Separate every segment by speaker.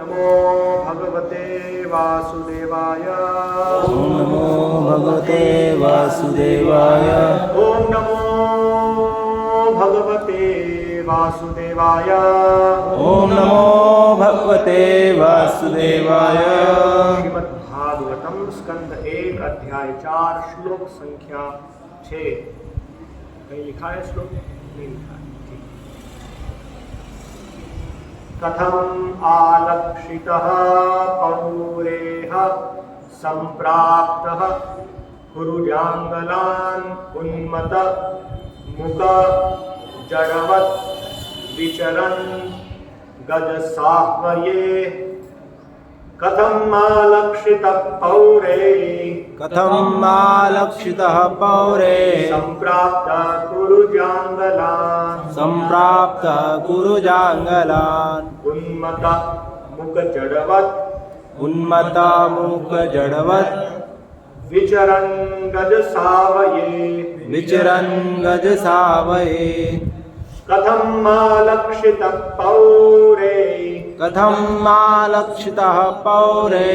Speaker 1: नमो भगवते वासुदेवाय।
Speaker 2: ओम नमो भगवते वासुदेवाय।
Speaker 1: ओम नमो भगवते वासुदेवाय।
Speaker 2: ओम नमो भगवते वासुदेवाय।
Speaker 1: श्रीमद्भागवतम स्कंद 1 अध्याय 4 श्लोक संख्या 6। कहीं लिखा है श्लोक? नहीं लिखा है। कथम आलक्षितः पौरेह संप्राप्तः कुरुजांगलान् उन्मत मुक जड़वत् विचरन् गजसाह्वये। कथम आलक्षितः पौरे
Speaker 2: कथम आलक्षितः पौरे
Speaker 1: संप्राप्तः कुरुजांगलान्
Speaker 2: संप्राप्तः कुरुजांगलान्
Speaker 1: उन्मत मुक जड़वत्
Speaker 2: उन्मत्तमुख जड़वत्
Speaker 1: विचरन् गजसावये।
Speaker 2: विचरन् गजसावये।
Speaker 1: कथम आलक्षितः पौरे
Speaker 2: कथम आलक्षितः पौरे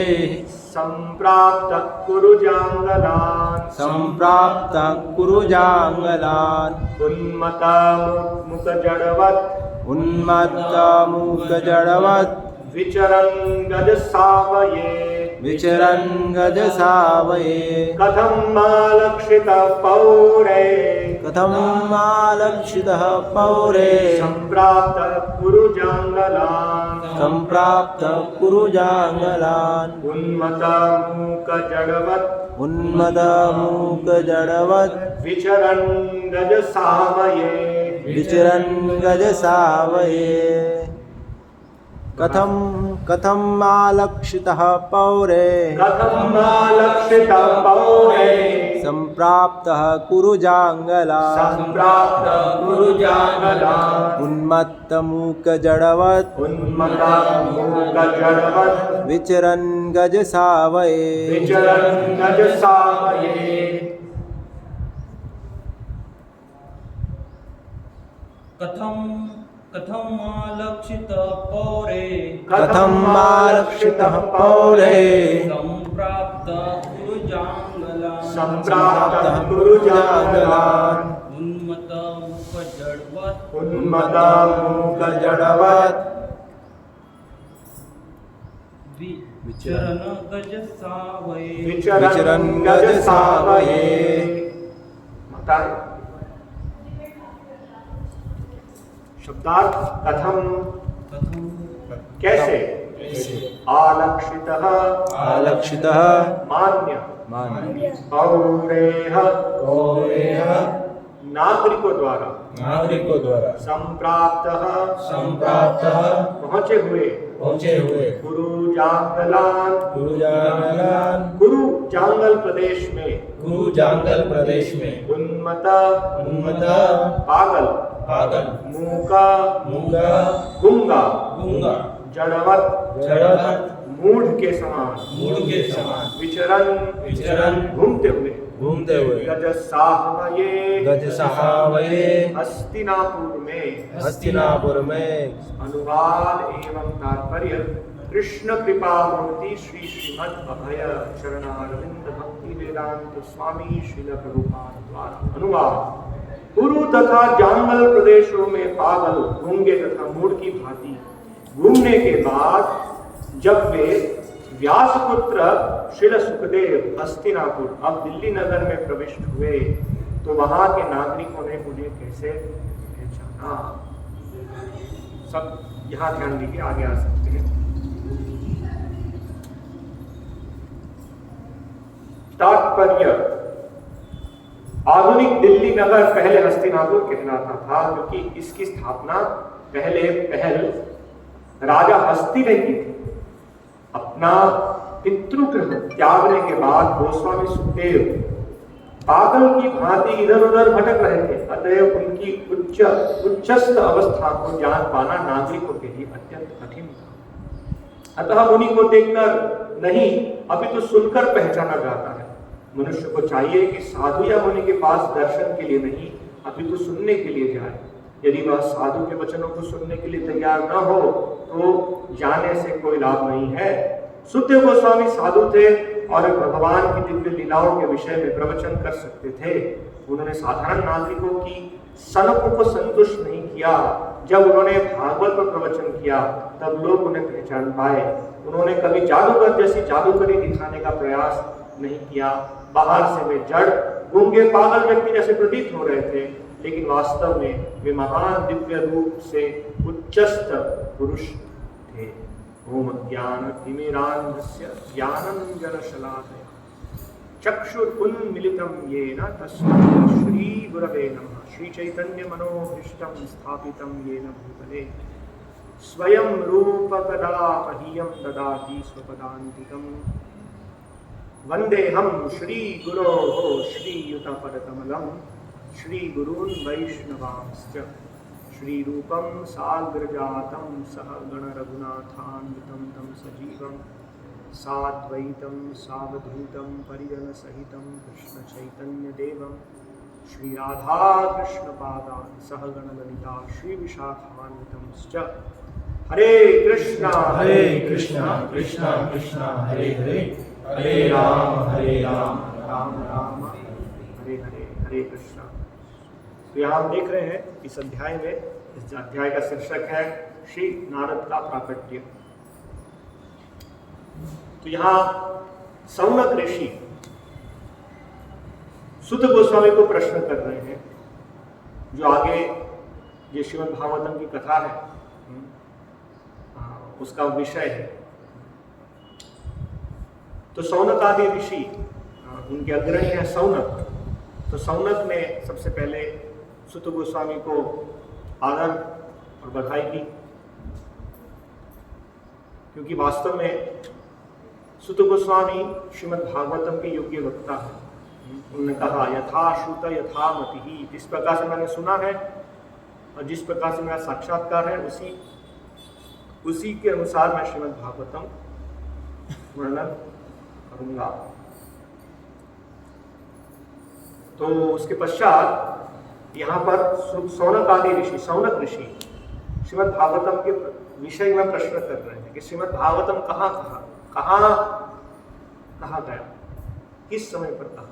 Speaker 1: संप्राप्तः कुरुजांगलान्
Speaker 2: संप्राप्तः कुरुजांगलान्
Speaker 1: उन्मत मुक जड़वत्
Speaker 2: उन्मत्तमुख जड़वत्
Speaker 1: विचरन् गजसावये।
Speaker 2: विचरन् गजसावये।
Speaker 1: कथम आलक्षितः पौरे
Speaker 2: कथम आलक्षितः पौरे
Speaker 1: संप्राप्तः कुरुजांगलान्
Speaker 2: संप्राप्तः कुरुजांगलान्
Speaker 1: उन्मत मुक जड़वत्
Speaker 2: उन्मत्तमुख जड़वत्
Speaker 1: विचरन् गजसावये।
Speaker 2: विचरन् गजसावये। कथम आलक्षितः पौरे
Speaker 1: कथम आलक्षितः पौरे
Speaker 2: संप्राप्तः कुरुजांगलान्
Speaker 1: संप्राप्तः कुरुजांगलान्
Speaker 2: उन्मत्तमुख जड़वत्
Speaker 1: उन्मत मुक जड़वत्
Speaker 2: विचरन् गजसावये।
Speaker 1: विचरन् गजसावये।
Speaker 3: कथम आलक्षितः पौरे
Speaker 2: कथम आलक्षितः पौरे
Speaker 3: संप्राप्तः कुरुजांगलान्
Speaker 1: संप्राप्तः कुरुजांगलान्
Speaker 3: उन्मत्तमुख जड़वत्
Speaker 1: उन्मत मुक जड़वत्
Speaker 3: विचरन् गजसावये।
Speaker 1: विचरन् गजसावये। शब्दार्थ कथम कैसे आलक्षितः
Speaker 2: आलक्षितः
Speaker 1: मान्य
Speaker 2: मान्य
Speaker 1: पौरेह
Speaker 2: पौरेह
Speaker 1: नागरिकों द्वारा
Speaker 2: नागरिकों द्वारा
Speaker 1: संप्राप्तः
Speaker 2: संप्राप्तः
Speaker 1: पहुँचे हुए गुरु जांगल प्रदेश में उन्मत पागल मूका गुंगा जड़वत मूढ़ के समान विचरन घूमते हुए
Speaker 2: गजसावये
Speaker 1: हस्तिनापुर में। अनुवाद एवं तात्पर्य कृष्ण कृपा मूर्ति श्री श्रीमद् अभय शरणारविंद भक्ति वेदांत स्वामी श्रील प्रभुपाद द्वारा अनुवाद। कुरु तथा जांगल प्रदेशों में पागल गूंगे तथा मूढ़ की भांति घूमने के बाद जब वे व्यासपुत्र श्रील सुखदेव हस्तिनापुर अब दिल्ली नगर में प्रविष्ट हुए तो वहां के नागरिकों ने उन्हें कैसे पहचाना। सब यहाँ ध्यान दीजिए, आगे आ सकते हैं। तात्पर्य आधुनिक दिल्ली नगर पहले हस्तिनापुर कहलाता था क्योंकि इसकी स्थापना पहल राजा हस्ती ने की थी। अपना पितृगृह त्यागने के बाद गोस्वामी सुखदेव पागल की भांति इधर उधर भटक रहे थे, अतएव उनकी उच्चस्थ अवस्था को जान पाना नागरिकों के लिए अत्यंत कठिन था। अतः मुनि को देखकर नहीं अपितु सुनकर पहचाना जाता है। मनुष्य को चाहिए कि साधु या मुनि के पास दर्शन के लिए नहीं अपितु सुनने के लिए जाए। यदि वह साधु के वचनों को सुनने के लिए तैयार न हो तो जाने से कोई लाभ नहीं है। सुखदेव गोस्वामी साधु थे और भगवान की दिव्य लीलाओं के विषय में प्रवचन कर सकते थे। उन्होंने साधारण नागरिकों की सनकों को संतुष्ट नहीं किया। जब उन्होंने भागवत पर प्रवचन किया तब लोग उन्हें पहचान पाए। उन्होंने कभी जादूगर जैसी जादूगरी दिखाने का प्रयास नहीं किया। बाहर से वे जड़, गूंगे, पागल व्यक्ति जैसे प्रतीत हो रहे थे, लेकिन वास्तव में वे महान दिव्य रूप से उच्चस्थ पुरुष थे। ओम ज्ञानतिमिरान्धस्य ज्ञानाञ्जनशलाकया चक्षुरुन्मीलितं येन तस्मै श्रीगुरवे नमः। श्रीचैतन्यमनोभीष्टं स्थापितं येन भूतले स्वयं रूप कदा मह्यं ददाति स्वपदान्तिकम्। वन्देऽहं श्रीगुरोः श्रीयुतपदकमलं श्रीगुरून् वैष्णवांश्च श्रीरूपं साग्रजातं सहगण रघुनाथान्वितं तं सजीवं साद्वैतं सावधूतं परिजनसहितं कृष्णचैतन्यदेवं श्रीराधाकृष्णपादान् सहगण ललिता श्रीविशाखान्वितंश्च। हरे कृष्णा
Speaker 2: कृष्णा कृष्णा हरे हरे, हरे राम राम राम
Speaker 1: हरे हरे, हरे कृष्णा। तो यहाँ हम देख रहे हैं इस अध्याय में, इस अध्याय का शीर्षक है श्री नारद का प्राकट्य। तो यहाँ सौनक ऋषि सुत गोस्वामी को प्रश्न कर रहे हैं, जो आगे ये श्रीमद् भागवतम की कथा है उसका विषय है। तो सौनक आदि ऋषि, उनके अग्रणी है सौनक। तो सौनक ने सबसे पहले सुत गोस्वामी को आदर और बधाई दी, क्योंकि वास्तव में सुत गोस्वामी श्रीमद् भागवतम के योग्य वक्ता है। उन्होंने कहा यथा श्रुत यथा मति, जिस प्रकार से मैंने सुना है और जिस प्रकार से मेरा साक्षात्कार है उसी के अनुसार मैं श्रीमद् भागवतम वर्णन करूंगा। तो उसके पश्चात यहाँ पर सौनक आदि ऋषि, सौनक ऋषि श्रीमद् भागवतम के विषय में प्रश्न कर रहे हैं कि श्रीमद् भागवतम कहाँ गया, किस समय पर कहा गया,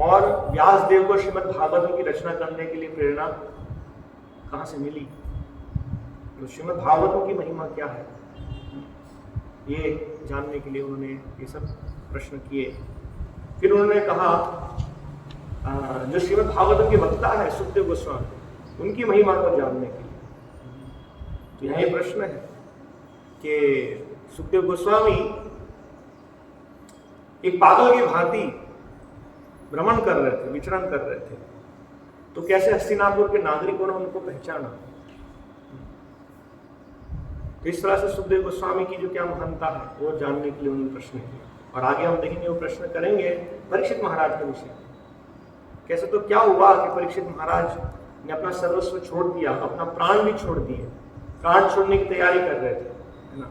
Speaker 1: और व्यास देव को श्रीमद् भागवतम की रचना करने के लिए प्रेरणा कहाँ से मिली, तो श्रीमद् भागवतम की महिमा क्या है, ये जानने के लिए उन्होंने ये सब प्रश्न किए। फिर उन्होंने कहा जो श्रीमद् भागवतम के वक्ता है सुखदेव गोस्वामी, उनकी महिमा को जानने के लिए। तो यहाँ ये प्रश्न है कि सुखदेव गोस्वामी एक पागल की भांति भ्रमण कर रहे थे, विचरण कर रहे थे, तो कैसे हस्तिनापुर के नागरिकों ने उनको पहचाना। तो इस तरह से सुखदेव गोस्वामी की जो क्या महानता है वो जानने के लिए उन्होंने प्रश्न किया। और आगे हम देखेंगे वो प्रश्न करेंगे परीक्षित महाराज के विषय। कैसे, तो क्या हुआ कि परीक्षित महाराज ने अपना सर्वस्व छोड़ दिया, अपना प्राण भी छोड़ दिए, प्राण छोड़ने की तैयारी कर रहे थे, है ना।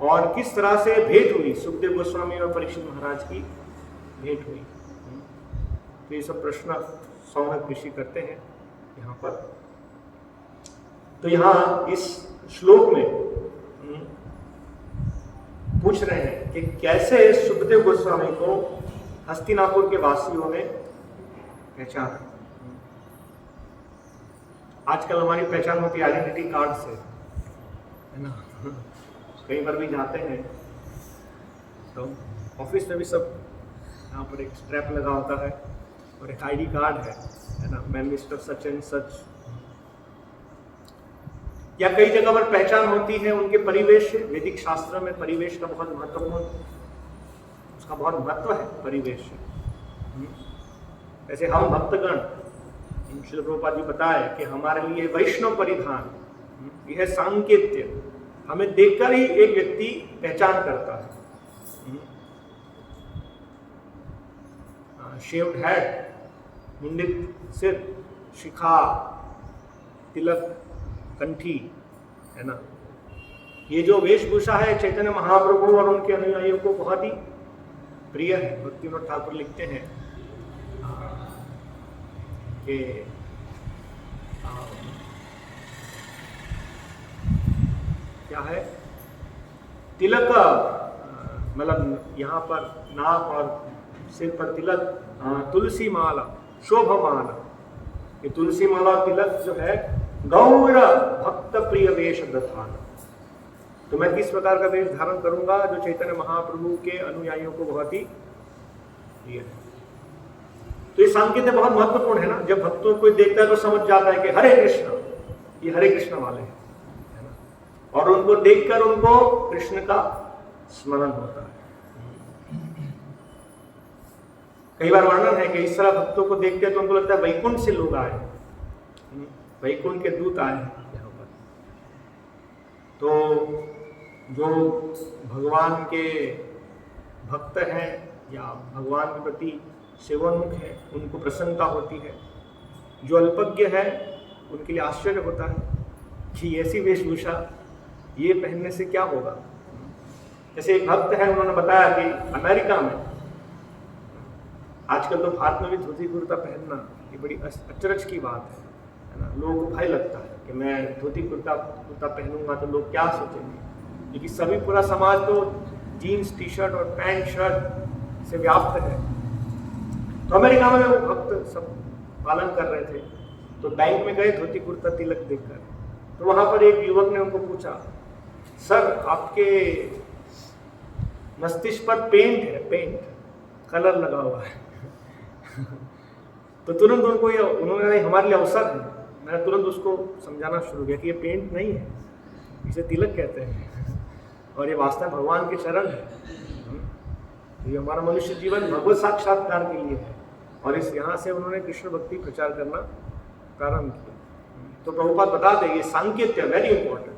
Speaker 1: और किस तरह से भेंट हुई, सुखदेव गोस्वामी और परीक्षित महाराज की भेंट हुई। तो ये सब प्रश्न सौनक ऋषि करते हैं यहाँ पर। तो यहाँ इस श्लोक में पूछ रहे हैं कि कैसे सुखदेव गोस्वामी को हस्तिनापुर के वासियों ने पहचाना। आजकल हमारी पहचान होती है आइडेंटिटी कार्ड से, है ना। कहीं पर भी जाते हैं तो ऑफिस में भी सब यहाँ पर एक स्ट्रैप लगा होता है और एक आईडी कार्ड है ना, मैं मिस्टर सच एंड सच। या कई जगह पर पहचान होती है उनके परिवेश। वैदिक शास्त्र में परिवेश का बहुत महत्वपूर्ण, उसका बहुत महत्व है परिवेश। ऐसे हम भक्तगण, श्रील प्रभुपाद जी बताए कि हमारे लिए वैष्णव परिधान, यह सांकेत्य, हमें देखकर ही एक व्यक्ति पहचान करता है। शेव्ड हेड, मुंडित सिर, शिखा, तिलक, कंठी, है ना। ये जो वेशभूषा है चैतन्य महाप्रभु और उनके अनुयायियों को बहुत ही प्रिय है। भक्तिविनोद ठाकुर लिखते हैं कि क्या है तिलक, मतलब यहाँ पर नाक और सिर पर तिलक, तुलसी माला शोभमान। ये तुलसी माला और तिलक जो है गौर भक्त प्रिय वेश दधान। तो मैं किस प्रकार का वेश धारण करूंगा जो चैतन्य महाप्रभु के अनुयायियों को बहुत ही प्रिय है। तो ये संकेत बहुत महत्वपूर्ण है ना। जब भक्तों को देखता है तो समझ जाता है कि हरे कृष्ण, ये हरे कृष्ण वाले हैं, है ना। और उनको देखकर उनको कृष्ण का स्मरण होता है। कई बार वर्णन है कि इस तरह भक्तों को देखते हैं तो उनको लगता है वैकुंठ से लोग आए, वैकुंठ के दूत आए हैं यहाँ पर। तो जो भगवान के भक्त हैं या भगवान के प्रति सेवोन्मुख है, उनको प्रसन्नता होती है। जो अल्पज्ञ है उनके लिए आश्चर्य होता है कि ऐसी वेशभूषा ये पहनने से क्या होगा। जैसे एक भक्त है, उन्होंने बताया कि अमेरिका में आजकल तो भारत में भी धोती कुर्ता पहनना ये बड़ी अचरज की बात है ना। लोगों को भय लगता है कि मैं धोती कुर्ता पहनूंगा तो लोग क्या सोचेंगे, क्योंकि सभी पूरा समाज तो जीन्स टी शर्ट और पैंट शर्ट से व्याप्त है। तो अमेरिका में वो भक्त सब पालन कर रहे थे, तो बैंक में गए धोती कुर्ता तिलक देखकर। तो वहां पर एक युवक ने उनको पूछा, सर आपके मस्तिष्क पर पेंट है, पेंट कलर लगा हुआ है। तो तुरंत उनको ये उन्होंने हमारे लिए अवसर है, मैंने तुरंत उसको समझाना शुरू किया कि ये पेंट नहीं है, इसे तिलक कहते हैं और ये वास्तव भगवान के चरण है। ये हमारा मनुष्य जीवन भगवत साक्षात्कार के लिए है और इस यहाँ से उन्होंने कृष्ण भक्ति प्रचार करना प्रारंभ किया। तो प्रभुपाद बताते ये सांकेत्य वेरी इंपॉर्टेंट।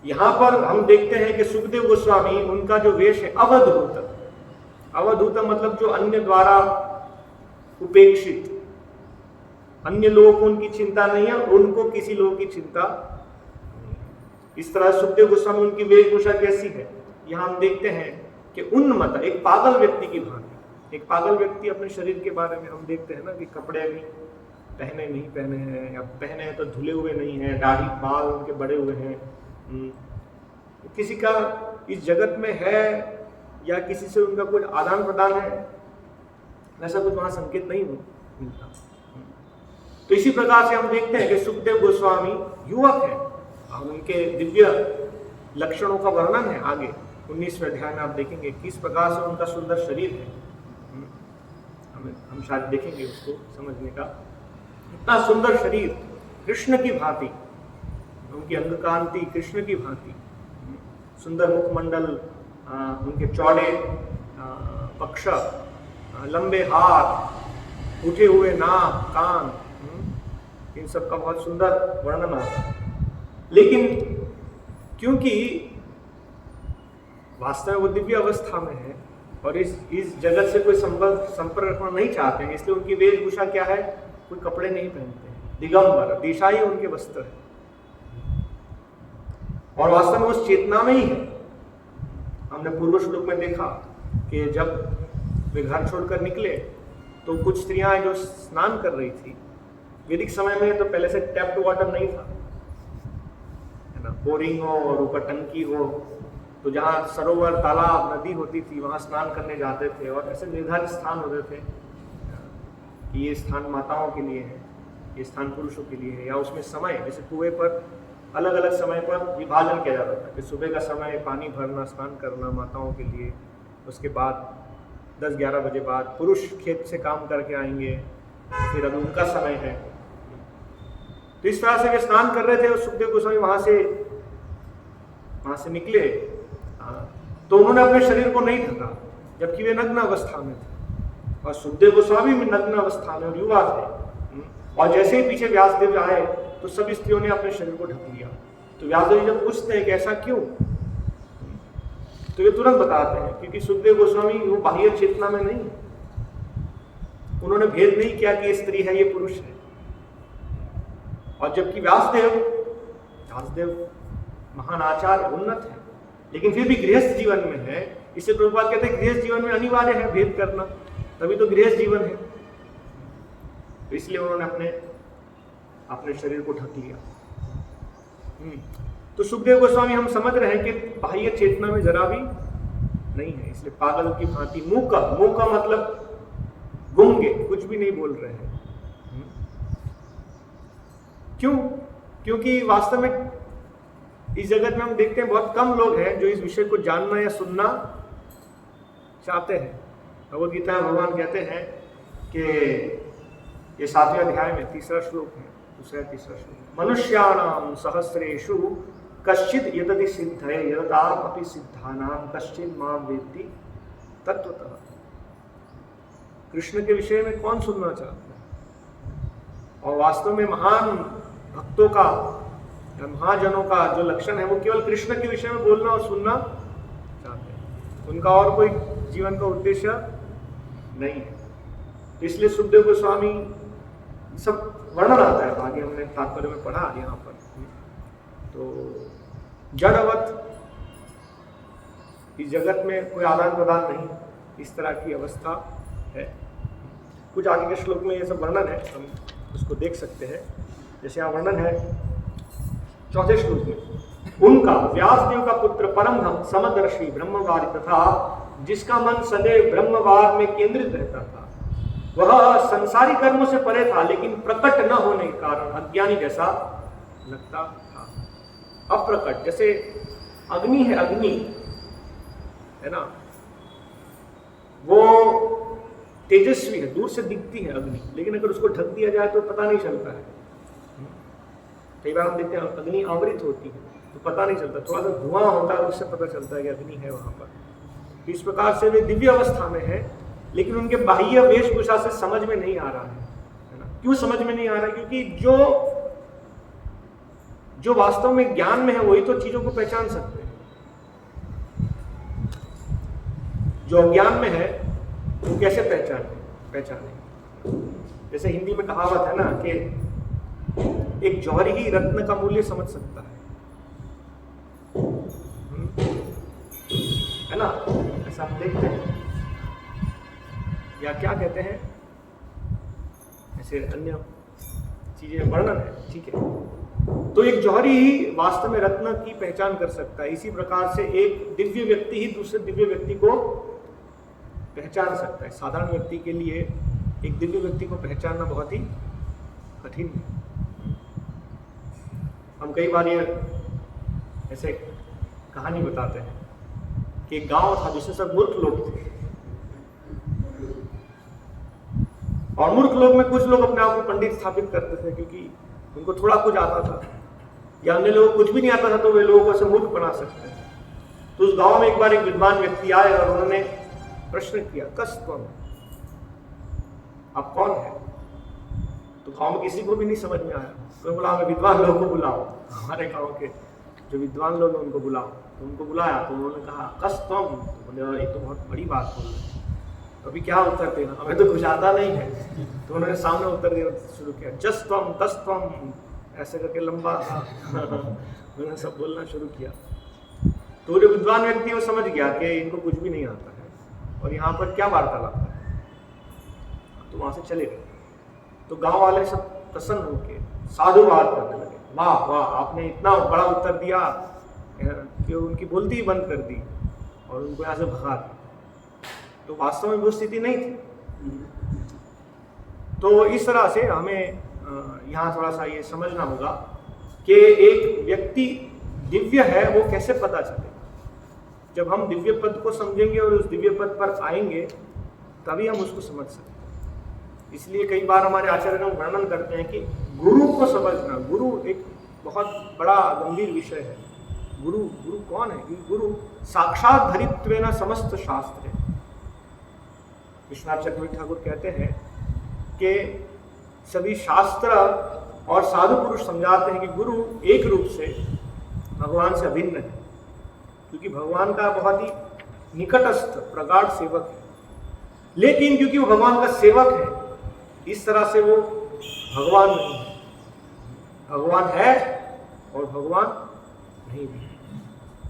Speaker 1: यहाँ पर हम देखते हैं कि सुखदेव गोस्वामी, उनका जो वेश है अवधूत, अवधूत मतलब जो अन्य द्वारा उपेक्षित, अन्य लोगों को उनकी चिंता नहीं है, उनको किसी लोगों की चिंता नहीं। इस तरह सुखदेव गोस्वामी उनकी वेशभूषा कैसी है, यहाँ हम देखते हैं कि उन्मत्त, एक पागल व्यक्ति की भांति। एक पागल व्यक्ति अपने शरीर के बारे में हम देखते हैं ना कि कपड़े भी पहने नहीं पहने हैं, या पहने हैं तो धुले हुए नहीं हैं, दाढ़ी बाल उनके बड़े हुए हैं। किसी का इस जगत में है या किसी से उनका कोई आदान प्रदान है, ऐसा कुछ वहां संकेत नहीं मिलता। तो इसी प्रकार से हम देखते हैं कि सुखदेव गोस्वामी युवक है, हम उनके दिव्य लक्षणों का वर्णन है आगे 19वें अध्याय में आप देखेंगे किस प्रकार से उनका सुंदर शरीर है। हम शायद देखेंगे उसको समझने का। इतना सुंदर शरीर कृष्ण की भांति, उनकी अंग कांति कृष्ण की भांति, सुंदर मुखमंडल, उनके चौड़े पक्ष, लंबे हाथ, उठे हुए नाक कान, इन सब का बहुत सुंदर वर्णन आता है। लेकिन क्योंकि वास्तव में वो दिव्य अवस्था में है और इस जगत से कोई संपर्क रखना नहीं चाहते हैं, इसलिए उनकी वेशभूषा क्या है, कोई कपड़े नहीं पहनते हैं, दिगंबर दिशाई उनके वस्त्र है। और वास्तव में उस चेतना में ही है। हमने पूर्व श्लोक में देखा कि जब वे घर छोड़कर निकले तो कुछ स्त्रियां जो स्नान कर रही थी, वैदिक समय में तो पहले से टैप्ड वाटर नहीं था, है ना, बोरिंग हो और ऊपर टंकी हो, तो जहाँ सरोवर तालाब नदी होती थी वहाँ स्नान करने जाते थे और ऐसे निर्धारित स्थान होते थे कि ये स्थान माताओं के लिए है, ये स्थान पुरुषों के लिए है, या उसमें समय जैसे कुएं पर अलग अलग समय पर विभाजन किया जाता था कि सुबह का समय पानी भरना स्नान करना माताओं के लिए, उसके बाद 10-11 बजे बाद पुरुष खेत से काम करके आएंगे, फिर अभी उनका समय है। तो इस तरह से वे स्नान कर रहे थे और सुखदेव गोस्वामी वहाँ से निकले, तो उन्होंने अपने शरीर को नहीं ढका जबकि वे नग्न अवस्था में थे, और सुखदेव गोस्वामी भी नग्न अवस्था में और युवा थे। और जैसे ही पीछे व्यासदेव आए तो सभी स्त्रियों ने अपने शरीर को ढक लिया। तो व्यासदेव जब पूछते हैं कि ऐसा क्यों, तो वे तुरंत बताते हैं क्योंकि सुखदेव गोस्वामी वो बाह्य चेतना में नहीं, उन्होंने भेद नहीं किया कि ये स्त्री है ये पुरुष है। और जबकि व्यासदेव महान आचार्य उन्नत है, लेकिन फिर भी गृहस्थ जीवन में है। इससे प्रभुपाद कहते हैं गृहस्थ जीवन में अनिवार्य है भेद करना, तभी तो गृहस्थ जीवन है। तो इसलिए उन्होंने अपने शरीर को ढक लिया। तो सुखदेव गोस्वामी हम समझ रहे हैं कि बाह्य चेतना में जरा भी नहीं है, इसलिए पागल की भांति मुंह का मतलब गूंगे, कुछ भी नहीं बोल रहे हैं। क्यों? क्योंकि वास्तव में इस जगत में हम देखते हैं बहुत कम लोग हैं जो इस विषय को जानना या सुनना चाहते हैं। भगवद गीता में भगवान कहते हैं कि ये 7वें अध्याय में 3रा श्लोक है, दूसरा 3रा श्लोक, मनुष्याणाम सहस्रेषु कश्चिद यदति सिद्धये यदाम अपि सिद्धानाम कश्चिद माम वेत्ति तत्वतः। कृष्ण के विषय में कौन सुनना चाहता है? और वास्तव में महान भक्तों का या महाजनों का जो लक्षण है वो केवल कृष्ण के विषय में बोलना और सुनना चाहते हैं, उनका और कोई जीवन का उद्देश्य नहीं है। तो इसलिए सुखदेव गोस्वामी सब वर्णन आता है, आगे हमने तात्पर्य में पढ़ा यहाँ पर। तो जड़वत इस जगत में कोई आदान प्रदान नहीं, इस तरह की अवस्था है। कुछ आगे के श्लोक में ये सब वर्णन है, हम उसको देख सकते हैं। जैसे यहाँ वर्णन है 4थे श्लोक में, उनका व्यासदेव का पुत्र परमहंस समदर्शी ब्रह्मवादी तथा जिसका मन सदैव ब्रह्मवाद में केंद्रित रहता था, वह संसारी कर्मों से परे था, लेकिन प्रकट न होने के कारण अज्ञानी जैसा लगता था। अप्रकट, जैसे अग्नि है, अग्नि है ना, वो तेजस्वी है, दूर से दिखती है अग्नि, लेकिन अगर उसको ढक दिया जाए तो पता नहीं चलता है। कई बार हम देखते हैं अग्नि आवृत होती है तो पता नहीं चलता, थोड़ा सा धुआं होता है उससे पता चलता है कि अग्नि है वहां पर। इस प्रकार से वे दिव्य अवस्था में है, लेकिन उनके बाह्य वेशभूषा से समझ में नहीं आ रहा है ना। क्यों समझ में नहीं आ रहा है? क्योंकि जो वास्तव में ज्ञान में है वही तो चीजों को पहचान सकते हैं। जो अज्ञान में है वो कैसे पहचाने? जैसे हिंदी में कहावत है ना कि एक जौहरी ही रत्न का मूल्य समझ सकता है ना, ऐसा हम देखते हैं। या क्या कहते हैं, ऐसे अन्य चीजें वर्णन है, ठीक है। तो एक जौहरी ही वास्तव में रत्न की पहचान कर सकता है। इसी प्रकार से एक दिव्य व्यक्ति ही दूसरे दिव्य व्यक्ति को पहचान सकता है। साधारण व्यक्ति के लिए एक दिव्य व्यक्ति को पहचानना बहुत ही कठिन है। हम कई बार ये ऐसे कहानी बताते हैं कि एक गांव था जिसमें सब मूर्ख लोग थे, और मूर्ख लोग में कुछ लोग अपने आप को पंडित स्थापित करते थे क्योंकि उनको थोड़ा कुछ आता था, या अन्य लोग कुछ भी नहीं आता था तो वे लोगों को ऐसे मूर्ख बना सकते हैं। तो उस गांव में एक बार एक विद्वान व्यक्ति आए और उन्होंने प्रश्न किया, कस कौन, आप कौन है? तो गांव में किसी को भी नहीं समझ में आया। तो बोला, हमें विद्वान लोगों को बुलाओ, हमारे गांव के जो विद्वान लोग हैं उनको बुलाओ। तो उनको बुलाया तो उन्होंने कहा, कस तुम? बोले, ये तो बहुत बड़ी बात बोल रहे हैं, अभी क्या उत्तर देना, हमें तो कुछ आता नहीं है। तो उन्होंने सामने उत्तर देना शुरू किया, जस तुम, कस तुम, ऐसे करके लंबा उन्होंने सब बोलना शुरू किया। तो जो विद्वान व्यक्ति वो समझ गया कि इनको कुछ भी नहीं आता है और यहाँ पर क्या वार्तालाप है, तो वहां से चले गए। तो गांव वाले सब प्रसन्न होके साधुवाद करने लगे, वाह वाह, आपने इतना बड़ा उत्तर दिया कि उनकी बोलती ही बंद कर दी और उनको यहाँ से भगा दिया। तो वास्तव में वो स्थिति नहीं थी। तो इस तरह से हमें यहाँ थोड़ा सा ये समझना होगा कि एक व्यक्ति दिव्य है वो कैसे पता चले। जब हम दिव्य पद को समझेंगे और उस दिव्य पद पर आएंगे तभी हम उसको समझ सकते हैं। इसलिए कई बार हमारे आचार्य वर्णन करते हैं कि गुरु को समझना, गुरु एक बहुत बड़ा गंभीर विषय है। गुरु कौन है? गुरु साक्षात धरित्वेन समस्त शास्त्र है। विश्वनाथ चक्रवर्ती ठाकुर कहते हैं कि सभी शास्त्र और साधु पुरुष समझाते हैं कि गुरु एक रूप से भगवान से अभिन्न है, क्योंकि भगवान का बहुत ही निकटस्थ प्रगाढ़ सेवक है। लेकिन क्योंकि वो भगवान का सेवक है, इस तरह से वो भगवान नहीं है। भगवान है और भगवान नहीं है।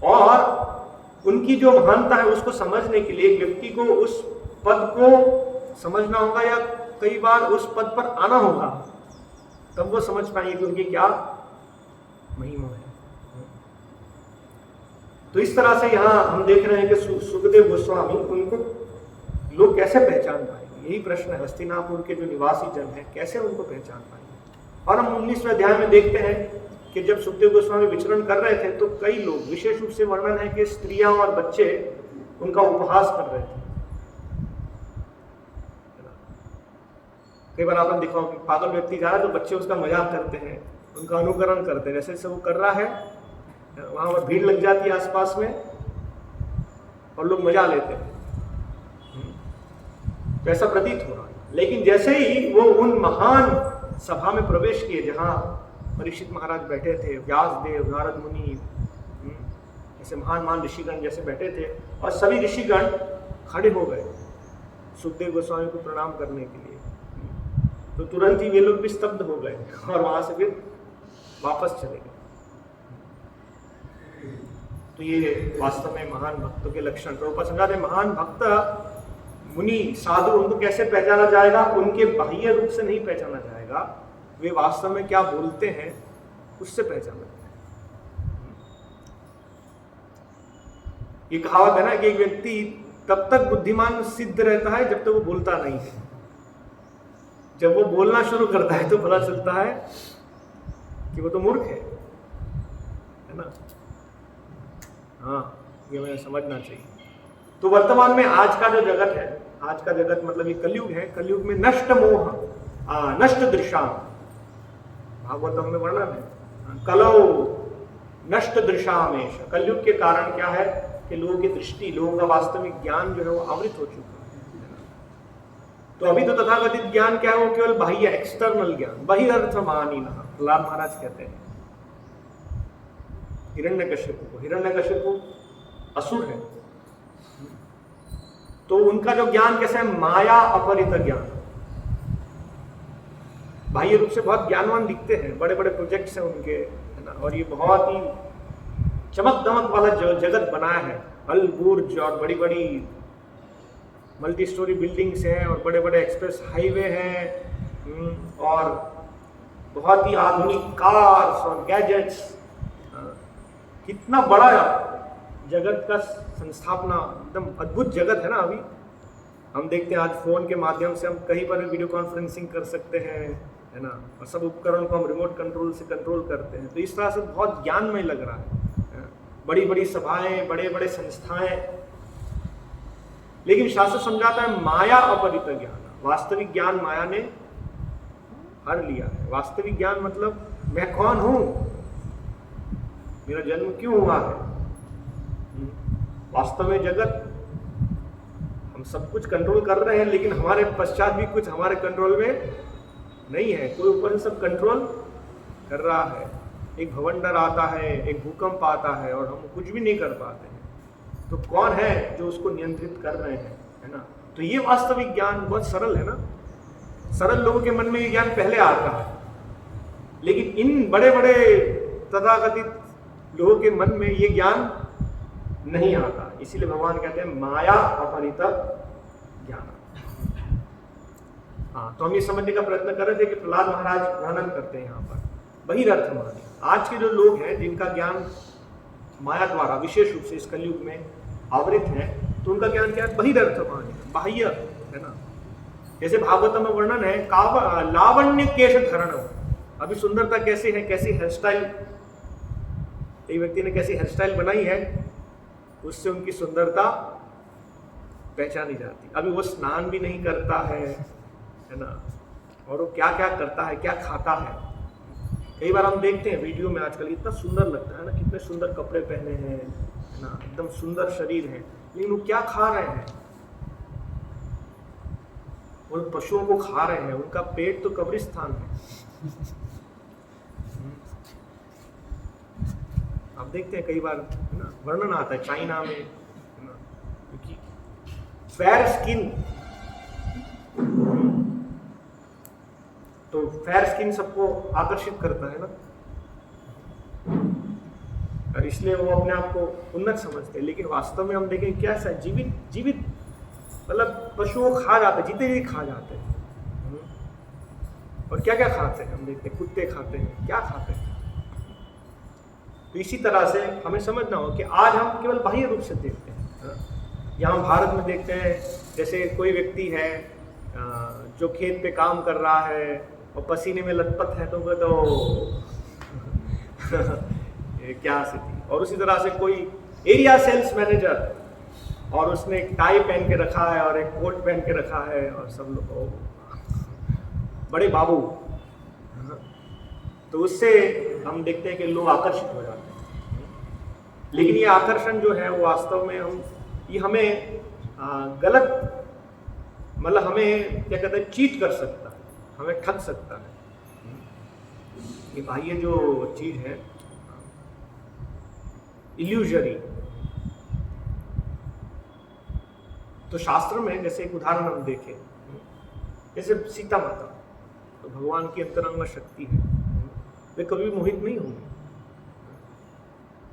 Speaker 1: और उनकी जो महानता है उसको समझने के लिए एक व्यक्ति को उस पद को समझना होगा या कई बार उस पद पर आना होगा, तब वो समझ पाएंगे कि उनकी क्या महिमा है। तो इस तरह से यहाँ हम देख रहे हैं कि सुखदेव गोस्वामी, उनको लोग कैसे पहचान पाएंगे, यही प्रश्न है। हस्तिनापुर के जो निवासी जन हैं कैसे उनको पहचान पाएंगे। और हम 19वें अध्याय में देखते हैं कि जब सुखदेव गोस्वामी विचरण कर रहे थे तो कई लोग, विशेष रूप से वर्णन है कि स्त्रियां और बच्चे उनका उपहास कर रहे थे। कई बार आपने देखा कि पागल व्यक्ति जा रहा है तो बच्चे उसका मजाक करते हैं, उनका अनुकरण करते हैं, जैसे जैसे वो कर रहा है वहां पर भीड़ लग जाती है आसपास में और लोग मजा लेते हैं, तो ऐसा प्रतीत हो रहा है। लेकिन जैसे ही वो उन महान सभा में प्रवेश किए जहां परीक्षित महाराज बैठे थे, व्यासदेव, नारद मुनि, ऐसे महान ऋषिगण जैसे बैठे थे, और सभी ऋषिगण खड़े हो गए सुखदेव गोस्वामी को प्रणाम करने के लिए, तो तुरंत ही वे लोग भी स्तब्ध हो गए और वहां से फिर वापस चले गए। तो ये वास्तव में महान भक्तों के लक्षण। प्रभुपाद समझाते, महान भक्त मुनि साधु उनको कैसे पहचाना जाएगा, उनके बाह्य रूप से नहीं पहचाना जाएगा, वे वास्तव में क्या बोलते हैं उससे पहचाना जाएगा। ये कहावत है ना कि एक व्यक्ति तब तक बुद्धिमान सिद्ध रहता है जब तक वो बोलता नहीं है। जब वो बोलना शुरू करता है तो पता चलता है कि वो तो मूर्ख है ना। हाँ, ये हमें समझना चाहिए। तो वर्तमान में आज का जो जगत है, आज का जगत मतलब ये कलयुग है, कलयुग में नष्ट मोह नष्ट दृशाम, भागवतम में वर्णन है, कलौ नष्ट दृशामेश। कलयुग के कारण क्या है कि लोगों की दृष्टि, लोगों का वास्तविक ज्ञान जो है वो आवृत हो चुका है। तो अभी तो तथाकथित ज्ञान क्या है, वो केवल बाह्य एक्सटर्नल ज्ञान, बहिरर्थमानिनः। प्रहलाद महाराज कहते हैं हिरण्यकशिपु को, हिरण्यकशिपु असुर है, तो उनका जो ज्ञान कैसा है, माया अपरित ज्ञान। बाह्य रूप से बहुत ज्ञानवान दिखते हैं, बड़े बड़े प्रोजेक्ट्स हैं उनके, है ना, और ये बहुत ही चमक दमक वाला जगत बनाया है, अल बुर्ज और बड़ी बड़ी मल्टी स्टोरी बिल्डिंग्स हैं और बड़े बड़े एक्सप्रेस हाईवे हैं और बहुत ही आधुनिक कार्स और गैजेट्स। कितना बड़ा जगत का संस्थापना, एकदम अद्भुत जगत है ना। अभी हम देखते हैं आज फोन के माध्यम से हम कहीं पर भी वीडियो कॉन्फ्रेंसिंग कर सकते हैं, है ना, और सब उपकरण को हम रिमोट कंट्रोल से कंट्रोल करते हैं। तो इस तरह से बहुत ज्ञानमय लग रहा है, बड़ी बड़ी सभाएं, बड़े बड़े संस्थाएं। लेकिन शास्त्र समझाता है माया अपरित ज्ञान, वास्तविक ज्ञान माया ने हर लिया है। वास्तविक ज्ञान मतलब मैं कौन हूं, मेरा जन्म क्यों हुआ है। वास्तव में जगत, हम सब कुछ कंट्रोल कर रहे हैं लेकिन हमारे पश्चात भी कुछ हमारे कंट्रोल में नहीं है। कोई ऊपर से सब कंट्रोल कर रहा है। एक भवंडर आता है, एक भूकंप आता है और हम कुछ भी नहीं कर पाते हैं। तो कौन है जो उसको नियंत्रित कर रहे हैं, है ना। तो ये वास्तविक ज्ञान बहुत सरल है ना। सरल लोगों के मन में ये ज्ञान पहले आता है, लेकिन इन बड़े बड़े तथाकथित लोगों के मन में ये ज्ञान नहीं आता। इसीलिए भगवान कहते हैं माया अपरित ज्ञान। हाँ, तो हम ये समझने का प्रयत्न कर रहे थे कि प्रहलाद महाराज वर्णन करते हैं यहाँ पर बहिरर्थमानि। आज के जो लोग हैं जिनका ज्ञान माया द्वारा विशेष रूप से इस कलयुग में आवृत है, तो उनका ज्ञान क्या है, बहिरर्थमानि, बाह्य, है ना। जैसे भागवतम में वर्णन है लावण्य केश धरणम। अभी सुंदरता कैसी है, कैसी हेयर स्टाइल, एक व्यक्ति ने कैसी हेयर स्टाइल बनाई है, उससे उनकी सुंदरता पहचानी जाती। अभी वो स्नान भी नहीं करता है ना, और वो क्या क्या करता है, क्या खाता है। कई बार हम देखते हैं वीडियो में आजकल, इतना सुंदर लगता है ना, कितने सुंदर कपड़े पहने हैं, है ना, एकदम सुंदर शरीर है, लेकिन वो क्या खा रहे हैं, वो पशुओं को खा रहे हैं, उनका पेट तो कब्रिस्तान है। आप देखते हैं कई बार, है ना, वर्णन आता है चाइना में, है ना, क्योंकि फेयर स्किन, तो फेयर स्किन सबको आकर्षित करता है ना, और इसलिए वो अपने आप को उन्नत समझते हैं। लेकिन वास्तव में हम देखें क्या है, जीवित मतलब पशुओं खा जाते, जीते जी खा जाते हैं। और क्या क्या खाते हैं, हम देखते हैं कुत्ते खाते हैं, क्या खाते हैं। तो इसी तरह से हमें समझना हो कि आज हम केवल बाह्य रूप से देखते हैं। यहाँ भारत में देखते हैं, जैसे कोई व्यक्ति है जो खेत पे काम कर रहा है और पसीने में लथपथ है, तो क्या स्थिति। और उसी तरह से कोई एरिया सेल्स मैनेजर और उसने एक टाई पहन के रखा है और एक कोट पहन के रखा है और सब लोग बड़े बाबू, तो उससे हम देखते हैं कि लोग आकर्षित हो जाते हैं। लेकिन ये आकर्षण जो है वो वास्तव में ये हमें गलत, मतलब हमें क्या कहते हैं, चीट कर सकता है, हमें ठग सकता है। ये बाह्य जो चीज है इल्यूजरी। तो शास्त्र में जैसे एक उदाहरण हम देखें, जैसे सीता माता, तो भगवान की अंतरंग शक्ति है, वे कभी मोहित नहीं होंगे।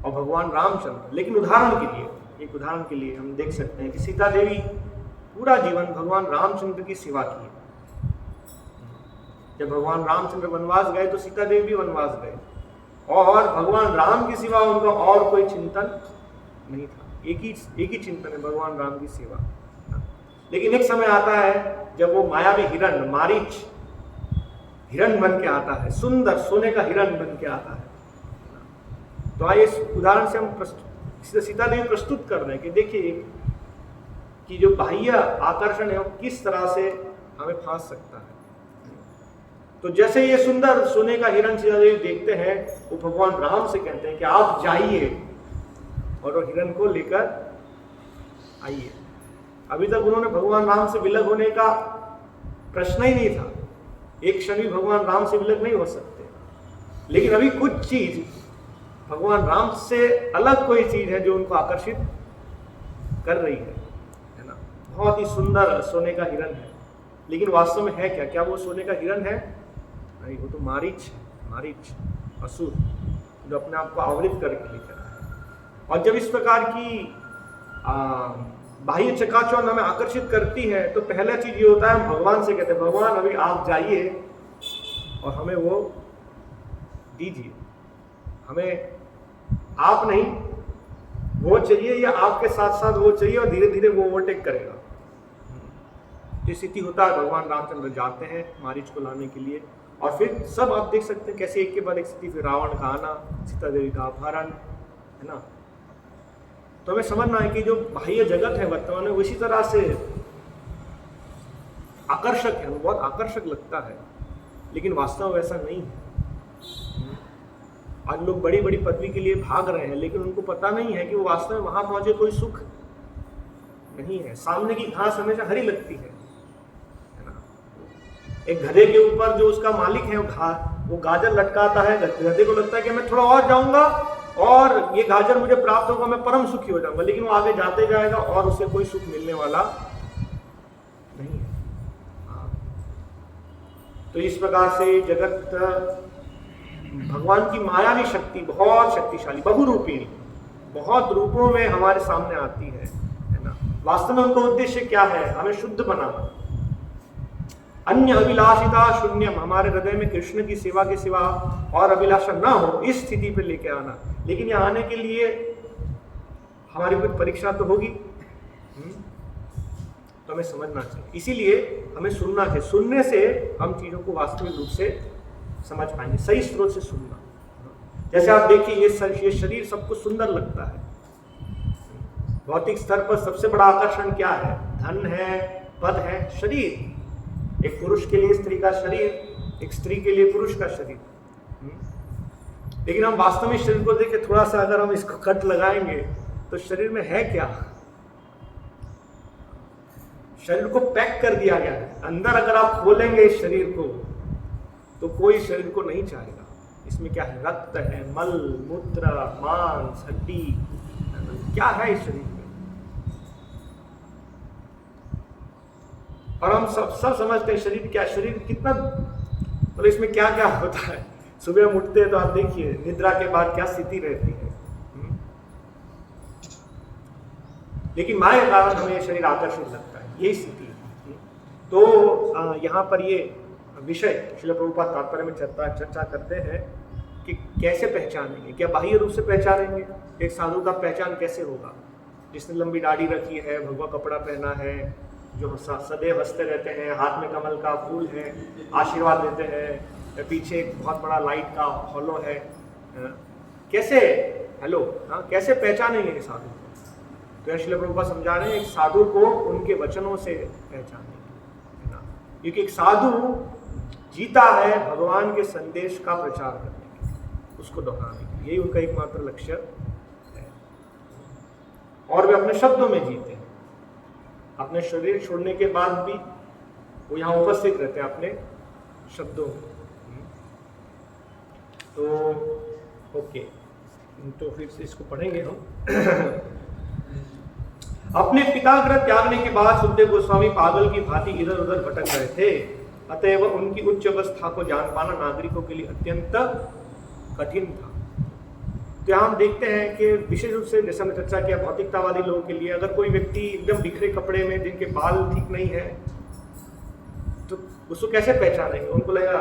Speaker 1: और भगवान रामचंद्र, लेकिन उदाहरण के लिए, एक उदाहरण के लिए हम देख सकते हैं कि सीता देवी पूरा जीवन भगवान रामचंद्र की सेवा की। जब भगवान रामचंद्र वनवास गए तो सीता देवी भी वनवास गए, और भगवान राम की सिवा उनका और कोई चिंतन नहीं था। एक ही चिंतन है, भगवान राम की सेवा। लेकिन एक समय आता है जब वो मायावी हिरण मारीच हिरण बन के आता है, सुंदर सोने का हिरण बन के आता है। तो आइए इस उदाहरण से हम सीता देवी प्रस्तुत कर रहे हैं कि देखिए कि जो बाह्य आकर्षण है वो किस तरह से हमें फांस सकता है। तो जैसे ये सुंदर सोने का हिरण सीता देवी देखते हैं, वो भगवान राम से कहते हैं कि आप जाइए और वो हिरण को लेकर आइए। अभी तक उन्होंने भगवान राम से विलग होने का प्रश्न ही नहीं था, एक क्षण भी भगवान राम से विलग नहीं हो सकते। लेकिन अभी कुछ चीज भगवान राम से अलग कोई चीज है जो उनको आकर्षित कर रही है ना। बहुत ही सुंदर सोने का हिरण है, लेकिन वास्तव में है क्या? क्या वो सोने का हिरण है? नहीं, वो तो मारीच है, मारीच असुर जो अपने आप को आवृत करके लेकर आए। और जब इस प्रकार की बाह्य चकाचौंध हमें आकर्षित करती है, तो पहला चीज ये होता है, हम भगवान से कहते हैं भगवान अभी आप जाइए और हमें वो दीजिए। हमें आप नहीं, वो चाहिए, या आपके साथ साथ वो चाहिए, और धीरे धीरे वो ओवरटेक करेगा। जो स्थिति होता है, भगवान रामचंद्र जाते हैं मारीच को लाने के लिए, और फिर सब आप देख सकते हैं कैसे एक के बाद एक स्थिति, फिर रावण का आना, सीता देवी का अपहरण, है ना। तो हमें समझना है कि जो बाह्य जगत है वर्तमान में, उसी तरह से आकर्षक है, वो बहुत आकर्षक लगता है, लेकिन वास्तव में वैसा नहीं है। आज लोग बड़ी बड़ी पदवी के लिए भाग रहे हैं, लेकिन उनको पता नहीं है कि वो वास्तव में वहां पहुंचे कोई सुख नहीं है। सामने की घास हमेशा हरी लगती है ना। एक गधे के ऊपर जो उसका मालिक है वो गाजर लटकाता है, गधे को लगता है कि मैं थोड़ा और जाऊंगा और ये गाजर मुझे प्राप्त होगा, मैं परम सुखी हो जाऊंगा, लेकिन वो आगे जाते जाएगा और उसे कोई सुख मिलने वाला नहीं है। तो इस प्रकार से जगत, भगवान की मायावी शक्ति बहुत शक्तिशाली, बहुरूपिणी, बहुत रूपों में हमारे सामने आती है ना। वास्तव में उनका उद्देश्य क्या है? हमें शुद्ध बनाना, अन्य अभिलाषिता शून्यम, हमारे हृदय में कृष्ण की सेवा के सिवा और अभिलाषा ना हो, इस स्थिति पे लेके आना। लेकिन यहाँ आने के लिए हमारी कुछ परीक्षा तो होगी, तो हमें समझना चाहिए। इसीलिए हमें सुनना चाहिए, सुनने से हम चीजों को वास्तविक रूप से समझ पाएंगे, सही स्रोत से सुनना। जैसे आप देखिए, ये शरीर सबको सुंदर लगता है। भौतिक स्तर पर सबसे बड़ा आकर्षण क्या है? धन है, पद है, शरीर। एक पुरुष के लिए स्त्री का शरीर, एक स्त्री के लिए पुरुष का शरीर। लेकिन हम वास्तव में शरीर को देखें, थोड़ा सा अगर हम इसको कट लगाएंगे तो शरीर में है क्या? शरीर को पैक कर दिया गया है। अंदर अगर आप खोलेंगे इस शरीर को तो कोई शरीर को नहीं चाहेगा। इसमें क्या है? रक्त है, मल मूत्र, मांस, हड्डी, क्या है इस शरीर में? और हम सब समझते हैं शरीर क्या, शरीर कितना, मतलब इसमें क्या क्या होता है। सुबह हम उठते हैं तो आप देखिए निद्रा के बाद क्या स्थिति रहती है। लेकिन माया के कारण हमें शरीर आकर्षित लगता है, यही स्थिति है। तो यहाँ पर ये विषय श्रील प्रभुपाद तात्पर्य में चर्चा करते हैं कि कैसे पहचानेंगे, क्या बाह्य रूप से पहचानेंगे, एक साधु का पहचान कैसे होगा, जिसने लंबी दाढ़ी रखी है, भगवा कपड़ा पहना है, जो सदैव हंसते रहते हैं, हाथ में कमल का फूल है, आशीर्वाद देते हैं, पीछे एक बहुत बड़ा लाइट का हॉलो है, कैसे कैसे पहचानेंगे एक साधु को? तो श्रील प्रभुपाद समझा रहे हैं एक साधु को उनके वचनों से पहचानेंगे, है ना, क्योंकि एक साधु जीता है भगवान के संदेश का प्रचार करने के लिए, उसको दोहराने के लिए, यही उनका एकमात्र लक्ष्य है। और वे अपने शब्दों में जीते हैं, अपने शरीर छोड़ने के बाद भी वो यहाँ उपस्थित रहते हैं अपने शब्दों में। तो ओके, तो फिर से इसको पढ़ेंगे हम। अपने पितागृह त्यागने के बाद सुखदेव गोस्वामी पागल की भांति इधर उधर भटक रहे थे, अतएव उनकी उच्च अवस्था को जान पाना नागरिकों के लिए अत्यंत कठिन था। तो यहाँ हम देखते हैं कि विशेष रूप से जैसे हमने चर्चा किया भौतिकतावादी लोगों के लिए, अगर कोई व्यक्ति एकदम बिखरे कपड़े में, जिनके बाल ठीक नहीं है, तो उसको कैसे पहचानेंगे? उनको लगेगा,